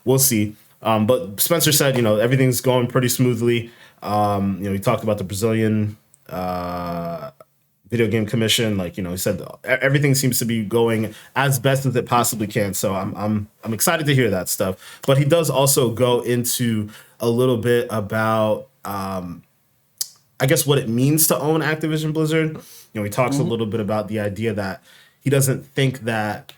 we'll see. But Spencer said, everything's going pretty smoothly. He talked about the Brazilian Video Game Commission. Like, he said everything seems to be going as best as it possibly can. So I'm excited to hear that stuff. But he does also go into a little bit about, I guess, what it means to own Activision Blizzard. He talks a little bit about the idea that he doesn't think that.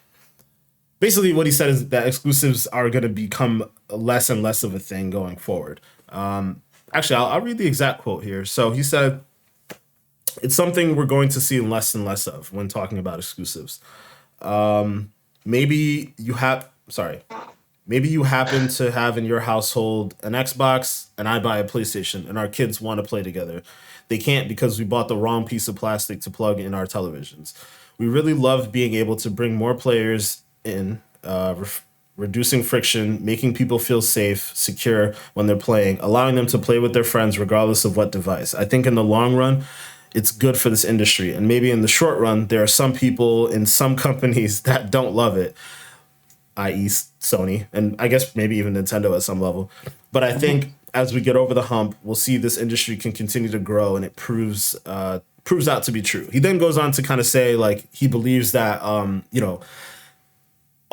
Basically, what he said is that exclusives are going to become less and less of a thing going forward. Actually, I'll read the exact quote here. So he said, it's something we're going to see less and less of when talking about exclusives. Maybe you happen to have in your household an Xbox and I buy a PlayStation and our kids want to play together. They can't because we bought the wrong piece of plastic to plug in our televisions. We really love being able to bring more players in, reducing friction, making people feel safe, secure when they're playing, allowing them to play with their friends regardless of what device. I think in the long run, it's good for this industry. And maybe in the short run, there are some people in some companies that don't love it, i.e. Sony, and I guess maybe even Nintendo at some level. But I think as we get over the hump, we'll see this industry can continue to grow, and it proves out to be true. He then goes on to kind of say, like, he believes that,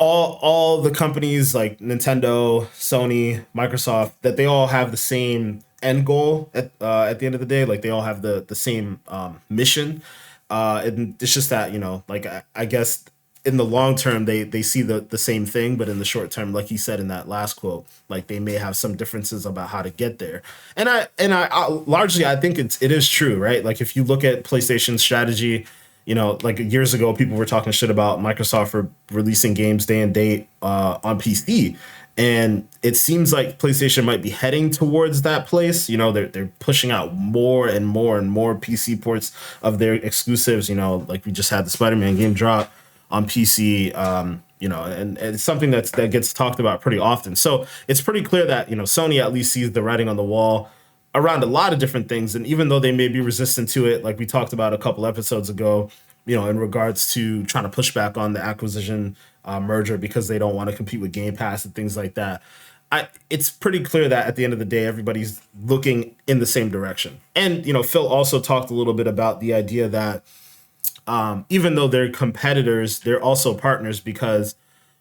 all the companies like Nintendo, Sony, Microsoft, that they all have the same end goal at the end of the day. Like they all have the same mission. And it's just that, like I guess in the long term they see the same thing, but in the short term, like he said in that last quote, like they may have some differences about how to get there. And I largely I think it is true, right? Like if you look at PlayStation's strategy, like years ago, people were talking shit about Microsoft for releasing games day and date on PC. And it seems like PlayStation might be heading towards that place. They're pushing out more and more and more PC ports of their exclusives. Like we just had the Spider-Man game drop on PC. And it's something that gets talked about pretty often. So it's pretty clear that Sony at least sees the writing on the wall around a lot of different things. And even though they may be resistant to it, like we talked about a couple episodes ago, in regards to trying to push back on the acquisition merger because they don't want to compete with Game Pass and things like that. It's pretty clear that at the end of the day, everybody's looking in the same direction. And, Phil also talked a little bit about the idea that even though they're competitors, they're also partners because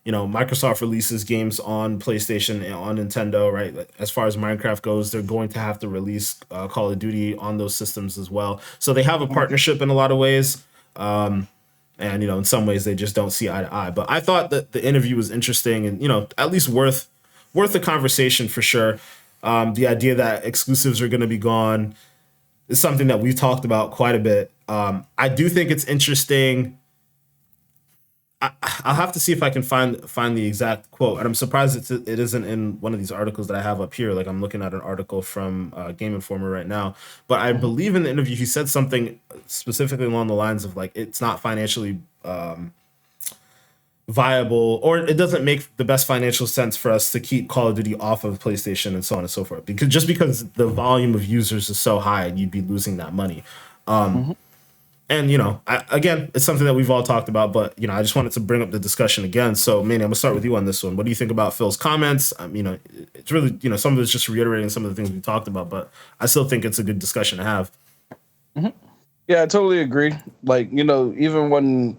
Microsoft releases games on PlayStation and on Nintendo, right? As far as Minecraft goes, they're going to have to release Call of Duty on those systems as well. So they have a partnership in a lot of ways. And, in some ways they just don't see eye to eye. But I thought that the interview was interesting and, at least worth a conversation for sure. The idea that exclusives are going to be gone is something that we've talked about quite a bit. I do think it's interesting. I'll have to see if I can find the exact quote, and I'm surprised it isn't in one of these articles that I have up here. Like I'm looking at an article from Game Informer right now, but I believe in the interview he said something specifically along the lines of like it's not financially viable, or it doesn't make the best financial sense for us to keep Call of Duty off of PlayStation and so on and so forth, because the volume of users is so high, and you'd be losing that money. And, again, it's something that we've all talked about, but, I just wanted to bring up the discussion again. So, Manny, I'm going to start with you on this one. What do you think about Phil's comments? It's really, some of it's just reiterating some of the things we talked about, but I still think it's a good discussion to have. Mm-hmm. Yeah, I totally agree. Like, even when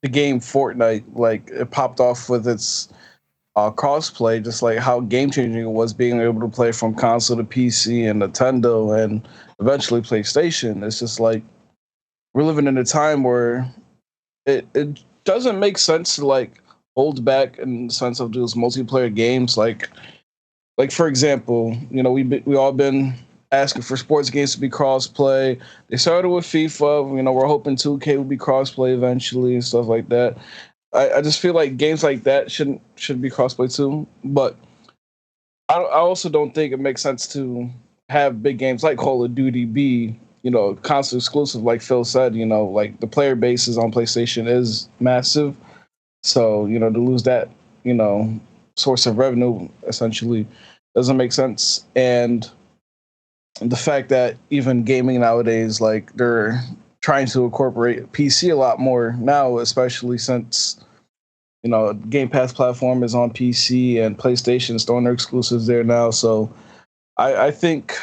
the game Fortnite, like, it popped off with its crossplay, just like how game-changing it was being able to play from console to PC and Nintendo and eventually PlayStation. It's just like, we're living in a time where it doesn't make sense to like hold back in the sense of those multiplayer games. Like for example, we all been asking for sports games to be crossplay. They started with FIFA. We're hoping 2K will be crossplay eventually and stuff like that. I just feel like games like that should be crossplay too. But I also don't think it makes sense to have big games like Call of Duty be console exclusive, like Phil said. Like the player bases on PlayStation is massive, so to lose that source of revenue essentially doesn't make sense. And the fact that even gaming nowadays, like they're trying to incorporate PC a lot more now, especially since Game Pass platform is on PC and PlayStation's throwing their exclusives there now. So I think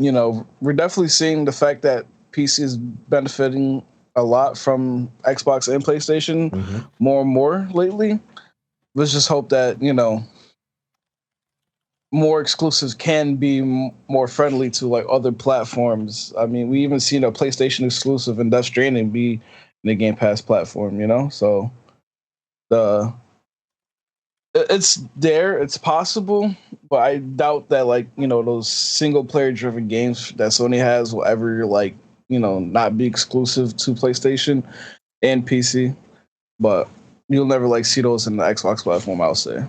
we're definitely seeing the fact that PC is benefiting a lot from Xbox and PlayStation more and more lately. Let's just hope that, more exclusives can be more friendly to like other platforms. I mean, we even seen a PlayStation exclusive and Death Stranding be in the Game Pass platform, so it's there, it's possible, but I doubt that those single player driven games that Sony has will ever not be exclusive to PlayStation and PC. But you'll never see those in the Xbox platform, I'll say.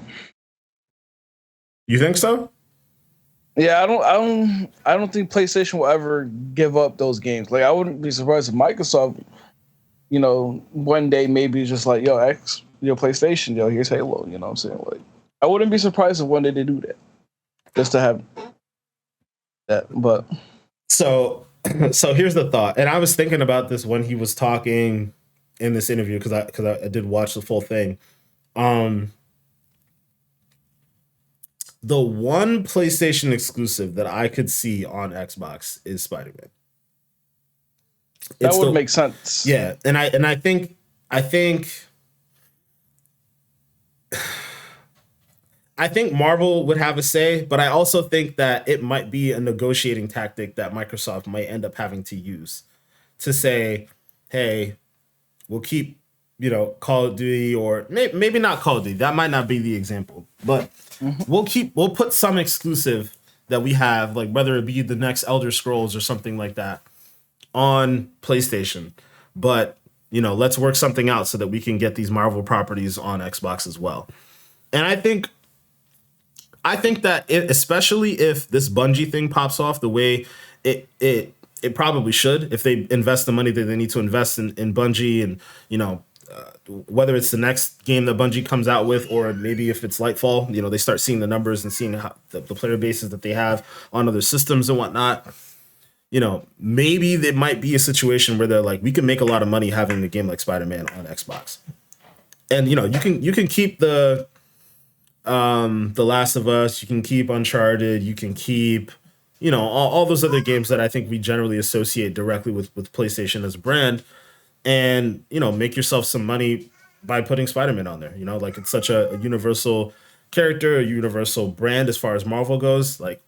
You think so? Yeah, I don't think PlayStation will ever give up those games. Like I wouldn't be surprised if Microsoft, one day maybe just like, PlayStation, here's Halo, what I'm saying? Like I wouldn't be surprised if one day they do that. Just to have that. But so here's the thought. And I was thinking about this when he was talking in this interview, because I did watch the full thing. The one PlayStation exclusive that I could see on Xbox is Spider-Man. That would make sense. Yeah, and I think I think Marvel would have a say, but I also think that it might be a negotiating tactic that Microsoft might end up having to use to say, hey, we'll keep, Call of Duty, or maybe not Call of Duty. That might not be the example, but we'll put some exclusive that we have, like whether it be the next Elder Scrolls or something like that, on PlayStation. But, let's work something out so that we can get these Marvel properties on Xbox as well. And I think that especially if this Bungie thing pops off the way it probably should, if they invest the money that they need to invest in Bungie, and whether it's the next game that Bungie comes out with, or maybe if it's Lightfall, they start seeing the numbers and seeing how the player bases that they have on other systems and whatnot. Maybe there might be a situation where they're like, we can make a lot of money having a game like Spider-Man on Xbox, and you can keep the Last of Us, you can keep Uncharted, you can keep, all those other games that I think we generally associate directly with PlayStation as a brand, and, make yourself some money by putting Spider-Man on there. Like, it's such a universal character, a universal brand as far as Marvel goes. Like,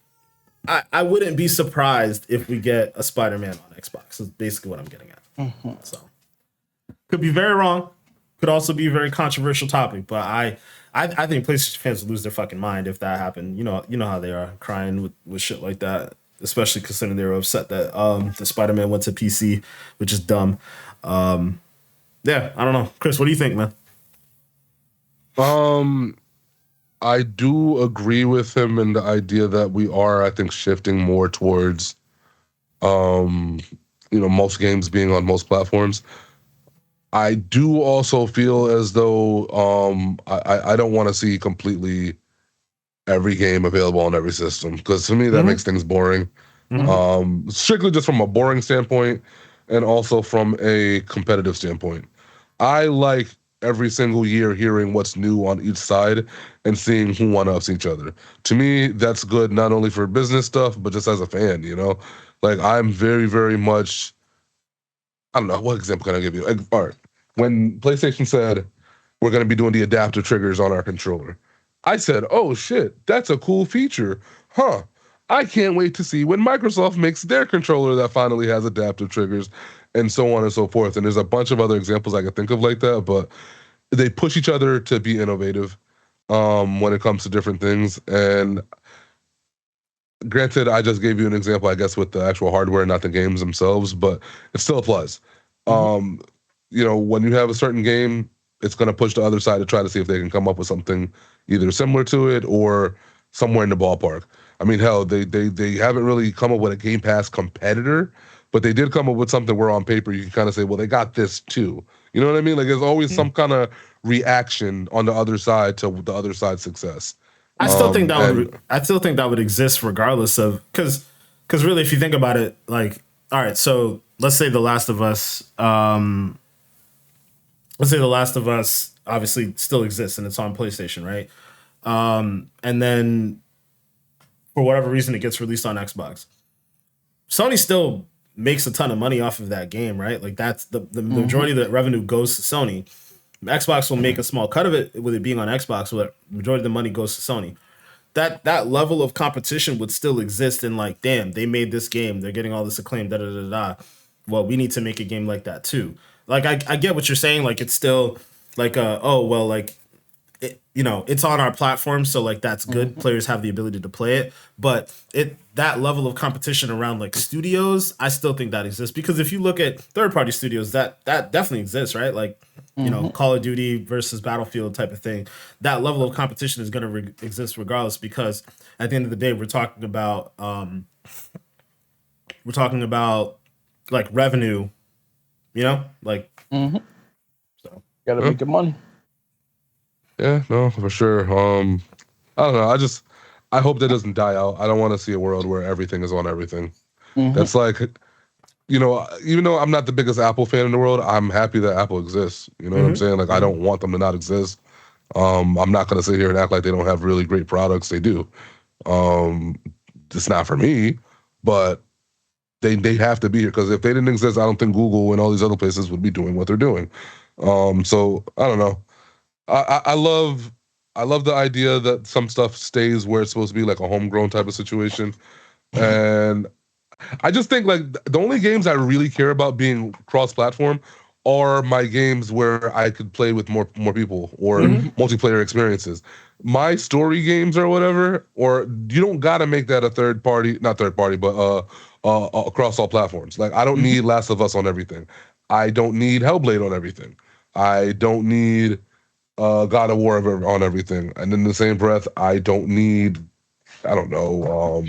I wouldn't be surprised if we get a Spider-Man on Xbox, is basically what I'm getting at. So, could be very wrong. Could also be a very controversial topic, but I think PlayStation fans would lose their fucking mind if that happened. You know how they are, crying with shit like that, especially considering they were upset that the Spider-Man went to PC, which is dumb. Yeah, I don't know. Chris, what do you think, man? I do agree with him in the idea that we are, I think, shifting more towards most games being on most platforms. I do also feel as though I don't want to see completely every game available on every system, because to me that makes things boring. Strictly just from a boring standpoint, and also from a competitive standpoint. I like every single year hearing what's new on each side and seeing who one-ups each other. To me, that's good not only for business stuff, but just as a fan, Like, I'm very, very much, I don't know, what example can I give you? All right. When PlayStation said, we're going to be doing the adaptive triggers on our controller, I said, oh shit, that's a cool feature. Huh. I can't wait to see when Microsoft makes their controller that finally has adaptive triggers, and so on and so forth. And there's a bunch of other examples I could think of like that, but they push each other to be innovative when it comes to different things. And granted, I just gave you an example, I guess, with the actual hardware, not the games themselves, but it still applies. When you have a certain game, it's going to push the other side to try to see if they can come up with something either similar to it or somewhere in the ballpark. I mean, hell, they haven't really come up with a Game Pass competitor, but they did come up with something where on paper you can kind of say, well, they got this too. You know what I mean? Like, there's always some kind of reaction on the other side to the other side's success. I still think that would exist regardless of, because really, if you think about it, like, all right, so let's say The Last of Us, obviously still exists and it's on PlayStation, right? And then for whatever reason, it gets released on Xbox. Sony still makes a ton of money off of that game, right? Like, that's the majority of the revenue goes to Sony. Xbox will make a small cut of it with it being on Xbox, but the majority of the money goes to Sony. That level of competition would still exist, in like, damn, they made this game, they're getting all this acclaim, da da da da. Well, we need to make a game like that too. Like, I get what you're saying. Like, it's still like, it's on our platform, so like that's good. Players have the ability to play it, but that level of competition around like studios, I still think that exists, because if you look at third-party studios, that definitely exists, right? Like, Call of Duty versus Battlefield type of thing. That level of competition is going to exist regardless, because at the end of the day, we're talking about like revenue, like. So gotta make the money. Yeah, no, for sure. I don't know. I hope that doesn't die out. I don't want to see a world where everything is on everything. That's like, even though I'm not the biggest Apple fan in the world, I'm happy that Apple exists. You know what I'm saying? Like, I don't want them to not exist. I'm not going to sit here and act like they don't have really great products. They do. It's not for me, but they have to be here, because if they didn't exist, I don't think Google and all these other places would be doing what they're doing. So I don't know. I love I love the idea that some stuff stays where it's supposed to be, like a homegrown type of situation. And I just think like the only games I really care about being cross-platform are my games where I could play with more people or multiplayer experiences. My story games or whatever, or you don't gotta make that a not third party, but across all platforms. Like I don't need Last of Us on everything. I don't need Hellblade on everything. I don't need God of War on everything. And in the same breath, I don't need, I don't know,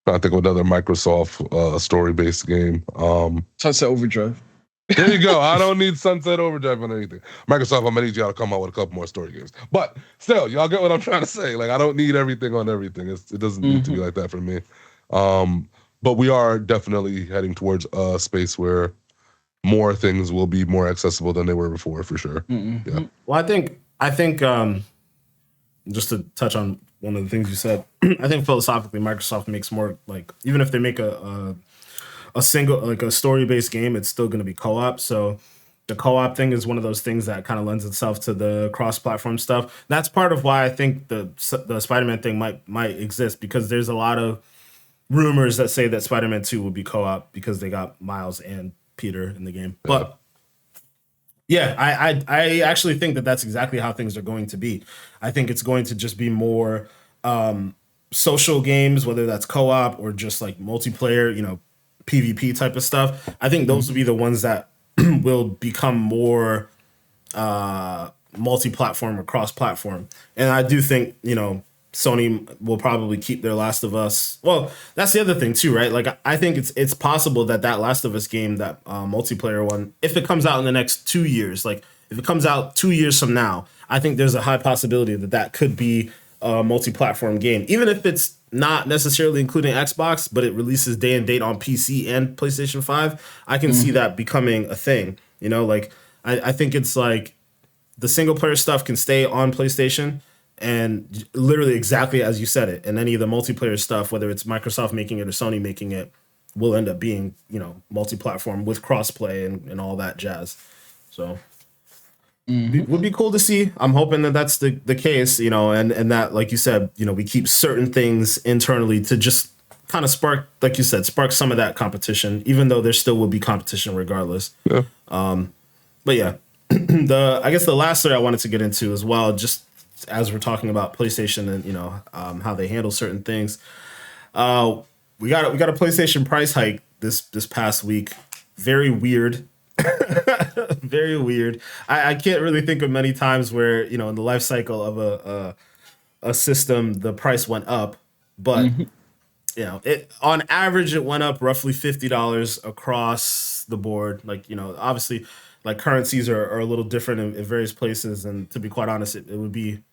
trying to think of another Microsoft story-based game. Sunset Overdrive. There you go. I don't need Sunset Overdrive on anything. Microsoft, I'm gonna need y'all to come out with a couple more story games. But still, y'all get what I'm trying to say. Like, I don't need everything on everything. It doesn't need to be like that for me. But we are definitely heading towards a space where more things will be more accessible than they were before, for sure. Yeah. Well, I think just to touch on one of the things you said, I think philosophically Microsoft makes more, like, even if they make a single, like a story-based game, it's still going to be co-op. So the co-op thing is one of those things that kind of lends itself to the cross-platform stuff. That's part of why I think the Spider-Man thing might exist, because there's a lot of rumors that say that Spider-Man 2 will be co-op because they got Miles and Peter in the game. But yeah, I actually think that that's exactly how things are going to be. I think it's going to just be more social games, whether that's co-op or just like multiplayer, PvP type of stuff. I think those will be the ones that will become more multi-platform or cross-platform. And I do think, Sony will probably keep their Last of Us. Well, that's the other thing too, right? Like, I think it's possible that Last of Us game, that multiplayer one, if it comes out in the next 2 years, like if it comes out 2 years from now, I think there's a high possibility that could be a multi-platform game, even if it's not necessarily including Xbox, but it releases day and date on PC and PlayStation 5. I can see that becoming a thing. Like I think it's like the single player stuff can stay on PlayStation, and literally exactly as you said it, and any of the multiplayer stuff, whether it's Microsoft making it or Sony making it, will end up being, multi-platform with crossplay and all that jazz. So would be cool to see. I'm hoping that that's the case, and that, like you said, we keep certain things internally to just kind of spark, like you said, spark some of that competition, even though there still will be competition regardless. Yeah. But yeah, I guess the last story I wanted to get into as well, just as we're talking about PlayStation and how they handle certain things, we got a PlayStation price hike this past week. Very weird. Very weird. I can't really think of many times where in the life cycle of a system the price went up, but it on average it went up roughly $50 across the board. Like obviously, like currencies are a little different in various places, and to be quite honest, it would be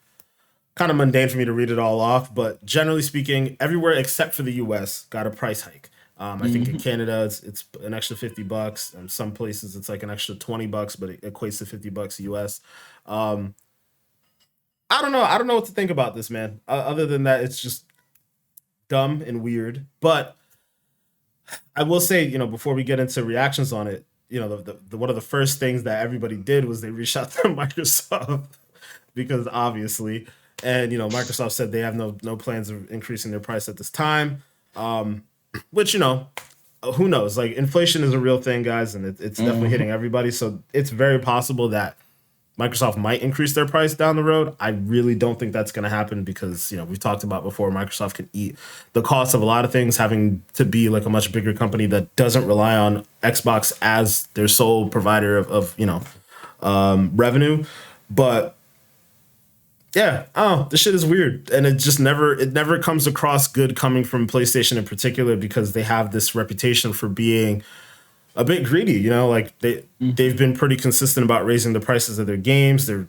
kind of mundane for me to read it all off, but generally speaking, everywhere except for the US got a price hike. I think in Canada it's an extra $50. In some places it's like an extra $20, but it equates to $50 US. I don't know. I don't know what to think about this, man. Other than that, it's just dumb and weird. But I will say, before we get into reactions on it, the one of the first things that everybody did was they reached out to Microsoft because obviously. And Microsoft said they have no plans of increasing their price at this time, which who knows? Like, inflation is a real thing, guys, and it's definitely hitting everybody. So it's very possible that Microsoft might increase their price down the road. I really don't think that's going to happen because we've talked about before, Microsoft can eat the cost of a lot of things, having to be like a much bigger company that doesn't rely on Xbox as their sole provider of revenue, but. Yeah, this shit is weird, and it never comes across good coming from PlayStation in particular, because they have this reputation for being a bit greedy. Like they've been pretty consistent about raising the prices of their games. They're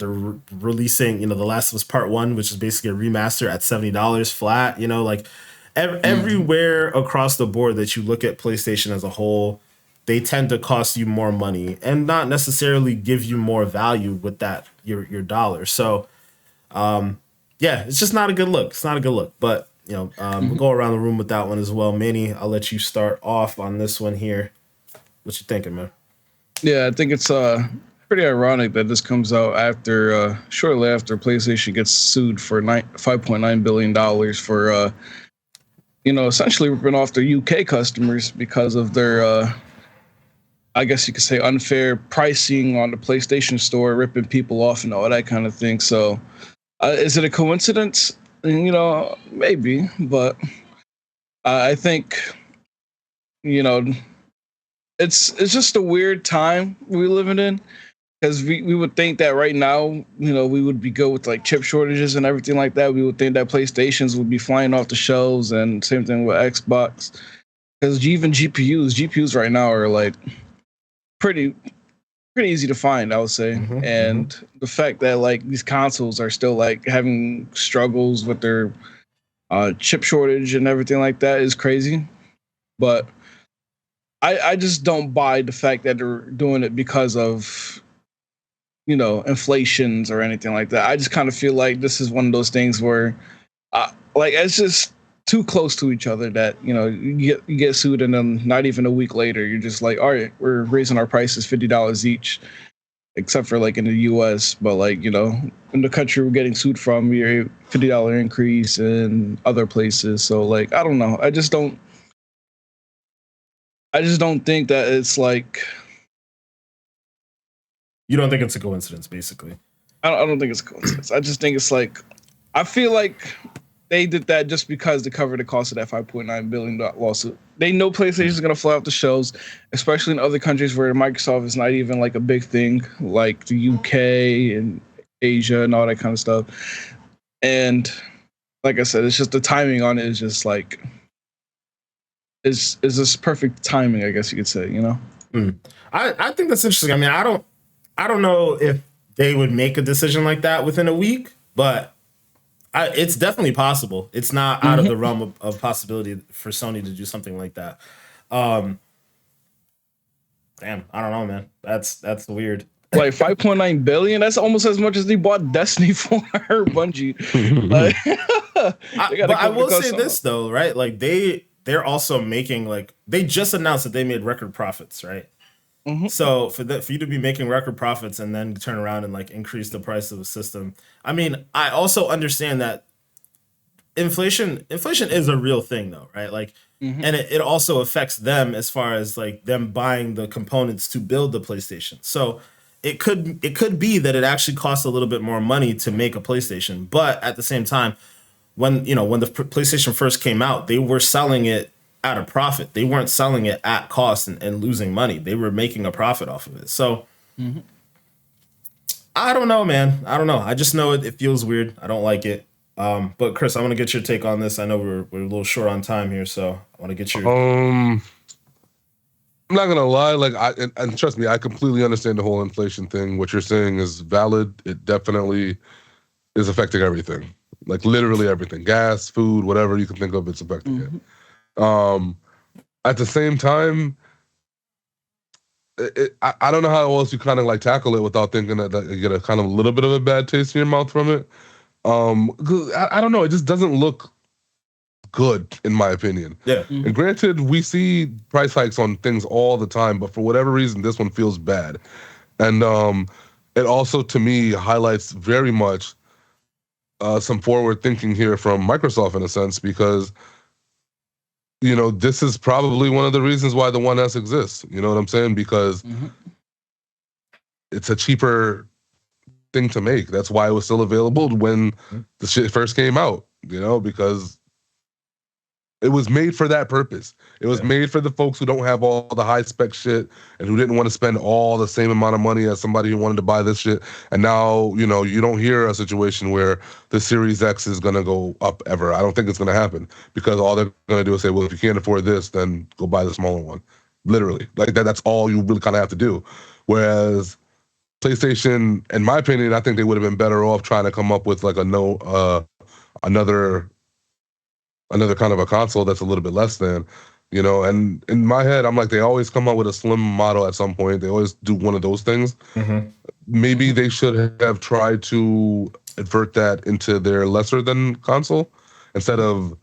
releasing The Last of Us Part 1, which is basically a remaster, at $70 flat. Like everywhere across the board that you look at PlayStation as a whole, they tend to cost you more money and not necessarily give you more value with that your dollar. So. Yeah, it's just not a good look. It's not a good look, but we'll go around the room with that one as well. Manny, I'll let you start off on this one here. What you thinking, man? Yeah, I think it's pretty ironic that this comes out after shortly after PlayStation gets sued for $5.9 billion for essentially ripping off their UK customers because of their I guess you could say unfair pricing on the PlayStation Store, ripping people off and all that kind of thing. So, is it a coincidence? Maybe, but I think it's just a weird time we're living in, because we would think that right now, we would be good with like chip shortages and everything like that. We would think that PlayStations would be flying off the shelves, and same thing with Xbox, because even GPUs right now are like pretty easy to find, I would say. And the fact that like these consoles are still like having struggles with their chip shortage and everything like that is crazy. But I just don't buy the fact that they're doing it because of inflations or anything like that. I just kind of feel like this is one of those things where like it's just too close to each other that you get sued, and then not even a week later you're just like, all right, we're raising our prices $50 each, except for like in the US. But like in the country we're getting sued from, you're $50 increase in other places. So like I don't know, I just don't think that it's like. You don't think it's a coincidence, basically? I don't think it's a coincidence. I just think it's like, I feel like they did that just because to cover the cost of that $5.9 billion lawsuit. They know PlayStation is going to fly off the shelves, especially in other countries where Microsoft is not even like a big thing, like the UK and Asia and all that kind of stuff. And like I said, it's just the timing on it is just like, is this perfect timing, I guess you could say, I think that's interesting. I mean, I don't know if they would make a decision like that within a week, but it's definitely possible. It's not out of the realm of possibility for Sony to do something like that. Damn, I don't know, man. That's weird. Like $5.9 billion. That's almost as much as they bought Destiny for Bungie. But I will say this though, right? Like they're also making they just announced that they made record profits, right? So for you to be making record profits and then turn around and like increase the price of a system, I mean, I also understand that inflation is a real thing though, right? Like, and it also affects them as far as like them buying the components to build the PlayStation. So it could be that it actually costs a little bit more money to make a PlayStation, but at the same time, when the PlayStation first came out, they were selling it at a profit. They weren't selling it at cost and losing money. They were making a profit off of it. So I don't know, man. I don't know. I just know it feels weird. I don't like it. But Chris, I want to get your take on this. I know we're a little short on time here, so I want to get your. I'm not gonna lie, and trust me, I completely understand the whole inflation thing. What you're saying is valid. It definitely is affecting everything, like literally everything, gas, food, whatever you can think of, it's affecting it. At the same time, I don't know how else you kind of like tackle it without thinking that you get a kind of a little bit of a bad taste in your mouth from it. 'Cause I don't know, it just doesn't look good in my opinion. Yeah. And granted, we see price hikes on things all the time, but for whatever reason, this one feels bad. And it also, to me, highlights very much some forward thinking here from Microsoft in a sense, because this is probably one of the reasons why the 1S exists. You know what I'm saying? Because it's a cheaper thing to make. That's why it was still available when the shit first came out, because it was made for that purpose. It was made for the folks who don't have all the high spec shit and who didn't want to spend all the same amount of money as somebody who wanted to buy this shit. And now, you don't hear a situation where the Series X is going to go up ever. I don't think it's going to happen, because all they're going to do is say, well, if you can't afford this, then go buy the smaller one. Literally. Like that's all you really kind of have to do. Whereas PlayStation, in my opinion, I think they would have been better off trying to come up with like another kind of a console that's a little bit less than, and in my head, I'm like, they always come out with a slim model at some point. They always do one of those things. Maybe they should have tried to advert that into their lesser than console instead of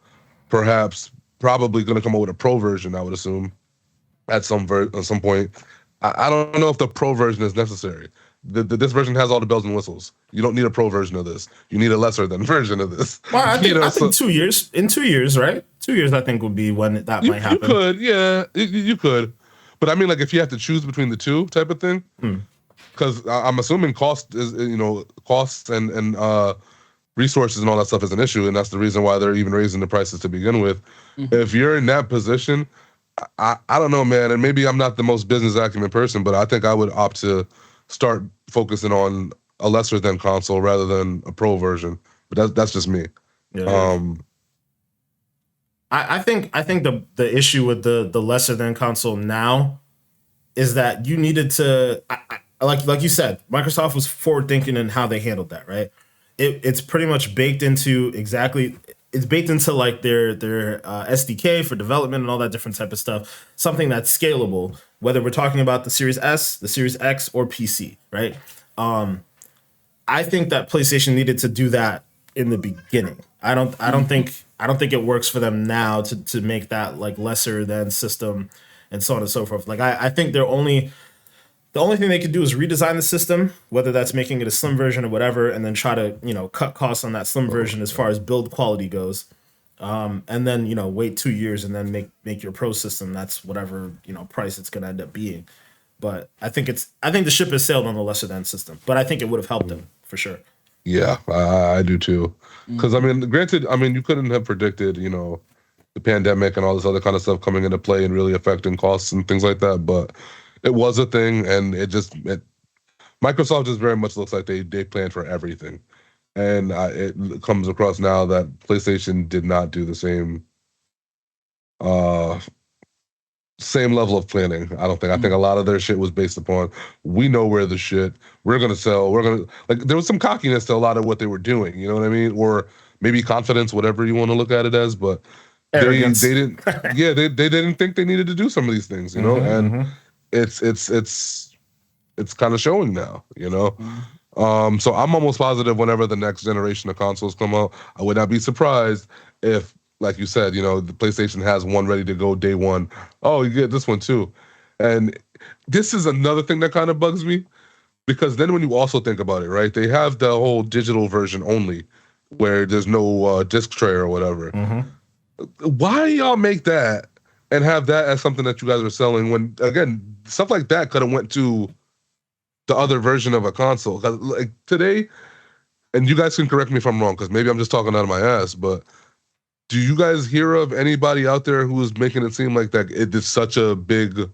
probably going to come out with a pro version, I would assume, at some point. I don't know if the pro version is necessary. this version has all the bells and whistles. You don't need a pro version of this. You need a lesser than version of this. Well, I think, so 2 years. In 2 years, right? 2 years, I think, would be when that might happen. You could, yeah, you could. But I mean, like, if you have to choose between the two type of thing, because I'm assuming costs and resources and all that stuff is an issue, and that's the reason why they're even raising the prices to begin with. If you're in that position, I don't know, man, and maybe I'm not the most business acumen person, but I think I would opt to start focusing on a lesser than console rather than a pro version. But that's just me. Yeah. I think the issue with the lesser than console now is that you needed to like you said, Microsoft was forward thinking in how they handled that, right? It's pretty much baked into it's baked into like their SDK for development and all that different type of stuff. Something that's scalable, whether we're talking about the Series S, the Series X, or PC, right? I think that PlayStation needed to do that in the beginning. I don't think it works for them now to make that like lesser than system and so on and so forth. Like I think the only thing they could do is redesign the system, whether that's making it a slim version or whatever, and then try to, cut costs on that slim version as far as build quality goes. And then, wait 2 years and then make your pro system. That's whatever, price it's going to end up being. But I think the ship has sailed on the lesser than system, but I think it would have helped them for sure. Yeah, I do too. Because, I mean, granted, you couldn't have predicted, the pandemic and all this other kind of stuff coming into play and really affecting costs and things like that. But it was a thing, and Microsoft just very much looks like they planned for everything. And it comes across now that PlayStation did not do the same level of planning. I don't think. I think a lot of their shit was based upon, we know where the shit, we're going to sell, there was some cockiness to a lot of what they were doing, you know what I mean? Or maybe confidence, whatever you want to look at it as, but they didn't, they didn't think they needed to do some of these things, and it's kind of showing now, So I'm almost positive whenever the next generation of consoles come out, I would not be surprised if, like you said, the PlayStation has one ready to go day one. Oh, you get this one too. And this is another thing that kind of bugs me, because then when you also think about it, right, they have the whole digital version only where there's no disc tray or whatever. Why y'all make that and have that as something that you guys are selling when, again, stuff like that could have went to the other version of a console? 'Cause, like, today, and you guys can correct me if I'm wrong, because maybe I'm just talking out of my ass, but do you guys hear of anybody out there who is making it seem like that it is such a big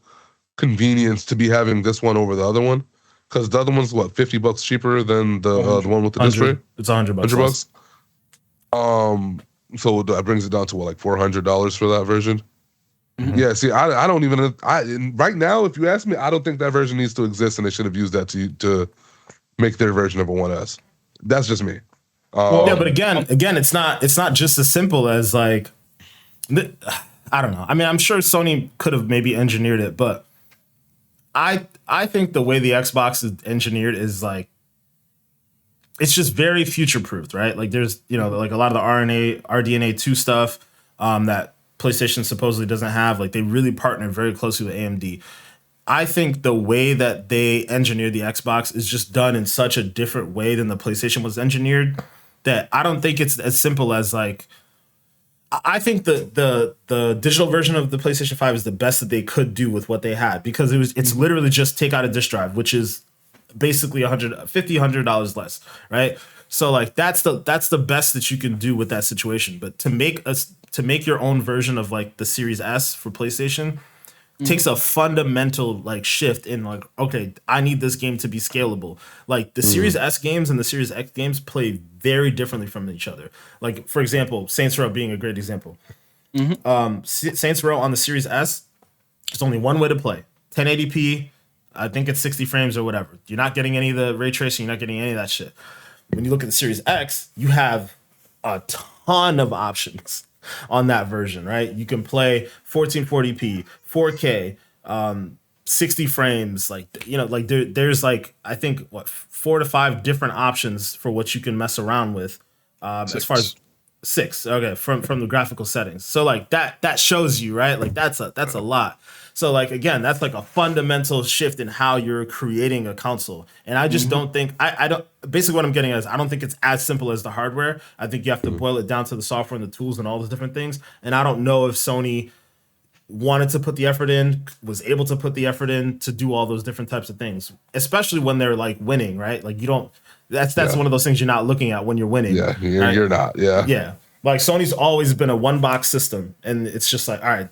convenience to be having this one over the other one? Because the other one's what, $50 cheaper than the one with the disc tray? It's $100. $100. So that brings it down to what, like $400 for that version? Yeah, see, I don't even. Right now, if you ask me, I don't think that version needs to exist, and they should have used that to make their version of a 1S. That's just me. Yeah, but again, it's not just as simple as like, I don't know. I mean, I'm sure Sony could have maybe engineered it, but I think the way the Xbox is engineered is like, it's just very future proofed, right? Like there's, like a lot of the RDNA 2 stuff that PlayStation supposedly doesn't have. Like they really partner very closely with AMD. I think the way that they engineered the Xbox is just done in such a different way than the PlayStation was engineered that I don't think it's as simple as like, I think the digital version of the PlayStation 5 is the best that they could do with what they had, because it's literally just take out a disk drive, which is basically $100 less, right? So like that's the best that you can do with that situation. But to make your own version of like the Series S for PlayStation takes a fundamental like shift in like, okay, I need this game to be scalable. Like the Series S games and the Series X games play very differently from each other. Like for example, Saints Row being a great example. Saints Row on the Series S, there's only one way to play. 1080p, I think it's 60 frames or whatever. You're not getting any of the ray tracing, you're not getting any of that shit. When you look at the Series X, you have a ton of options on that version, right? You can play 1440p, 4K, 60 frames, like there's like I think 4 to 5 different options for what you can mess around with. As far as 6. Okay, from the graphical settings. So like that shows you, right? Like that's a lot. So like again, that's like a fundamental shift in how you're creating a console. And I just don't think I don't basically what I'm getting at is I don't think it's as simple as the hardware. I think you have to boil it down to the software and the tools and all those different things. And I don't know if Sony wanted to put the effort in, was able to put the effort in to do all those different types of things, especially when they're like winning, right? Like you don't. That's one of those things you're not looking at when you're winning. Yeah, right? you're not. Yeah. Yeah. Like Sony's always been a one box system, and it's just like, all right,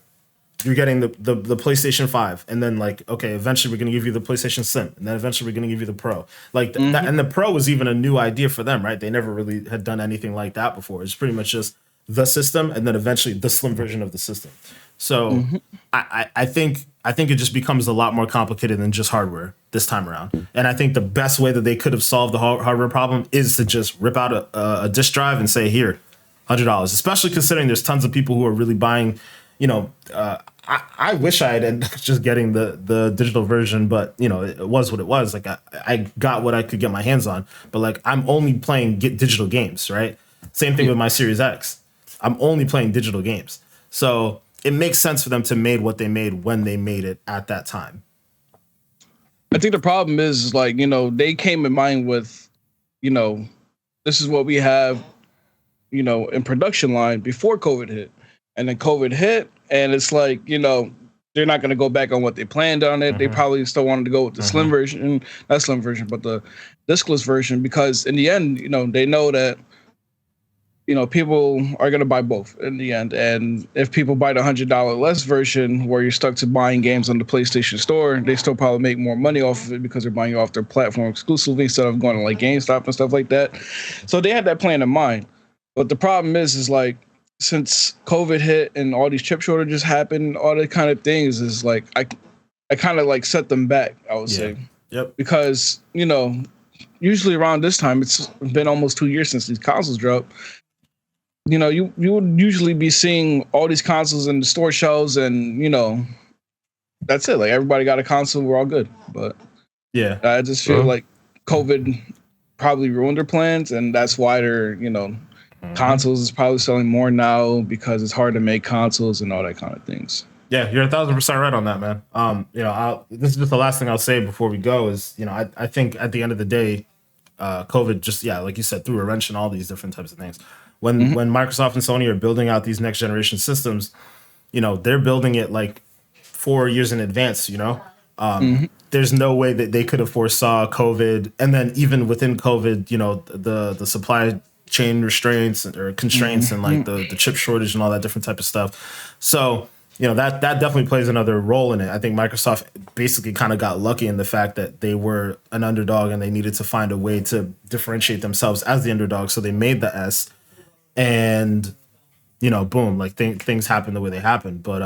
you're getting the PlayStation 5, and then like, okay, eventually we're gonna give you the PlayStation Slim, and then eventually we're gonna give you the Pro. Like that, and the Pro was even a new idea for them, right? They never really had done anything like that before. It's pretty much just the system, and then eventually the slim version of the system. So I think it just becomes a lot more complicated than just hardware this time around. And I think the best way that they could have solved the hardware problem is to just rip out a disk drive and say, here, $100. Especially considering there's tons of people who are really buying. I wish I had ended up just getting the digital version, but it was what it was. Like I got what I could get my hands on, but like I'm only playing digital games, right? Same thing with my Series X. I'm only playing digital games, so it makes sense for them to made what they made when they made it at that time. I think the problem is like, they came in mind with, this is what we have, in production line before COVID hit. And then COVID hit, and it's like, they're not going to go back on what they planned on it. They probably still wanted to go with the slim version, not slim version, but the diskless version, because in the end, they know that people are going to buy both in the end. And if people buy the $100 less version where you're stuck to buying games on the PlayStation Store, they still probably make more money off of it because they're buying it off their platform exclusively instead of going to like GameStop and stuff like that. So they had that plan in mind. But the problem is like, since COVID hit and all these chip shortages happened, all that kind of things is like, I kind of like set them back, I would say. Yep. Because, usually around this time, it's been almost 2 years since these consoles dropped. You would usually be seeing all these consoles in the store shelves, and that's it. Like everybody got a console, we're all good. But yeah, I just feel like COVID probably ruined their plans, and that's why they're consoles is probably selling more now because it's hard to make consoles and all that kind of things. Yeah, you're 1,000% right on that, man. This is just the last thing I'll say before we go is I think at the end of the day, COVID just like you said threw a wrench in all these different types of things. When Microsoft and Sony are building out these next generation systems, they're building it like 4 years in advance. There's no way that they could have foresaw COVID, and then even within COVID, the supply chain restraints or constraints and like the chip shortage and all that different type of stuff. So that definitely plays another role in it. I think Microsoft basically kind of got lucky in the fact that they were an underdog and they needed to find a way to differentiate themselves as the underdog. So they made the S. And boom, like things happen the way they happen. But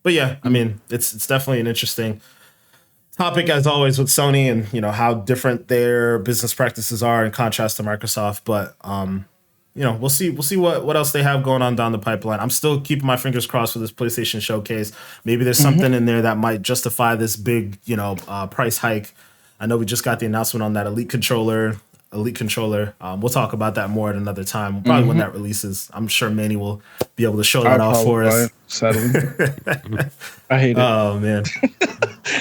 yeah, I mean, it's definitely an interesting topic as always with Sony and how different their business practices are in contrast to Microsoft. But we'll see what else they have going on down the pipeline. I'm still keeping my fingers crossed for this PlayStation showcase. Maybe there's something in there that might justify this big price hike. I know we just got the announcement on that Elite controller. We'll talk about that more at another time. Probably when that releases. I'm sure Manny will be able to show that off for us. Sadly. I hate it. Oh man.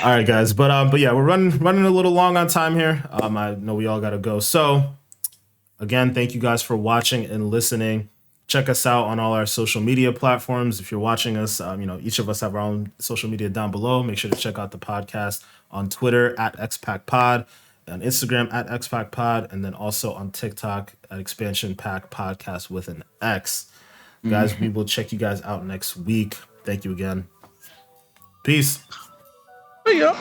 All right, guys. But yeah, we're running a little long on time here. I know we all gotta go. So again, thank you guys for watching and listening. Check us out on all our social media platforms. If you're watching us, each of us have our own social media down below. Make sure to check out the podcast on Twitter at XPackPod. On Instagram at XPackPod, and then also on TikTok at Expansion Pack Podcast with an X. Guys, we will check you guys out next week. Thank you again. Peace. Yeah.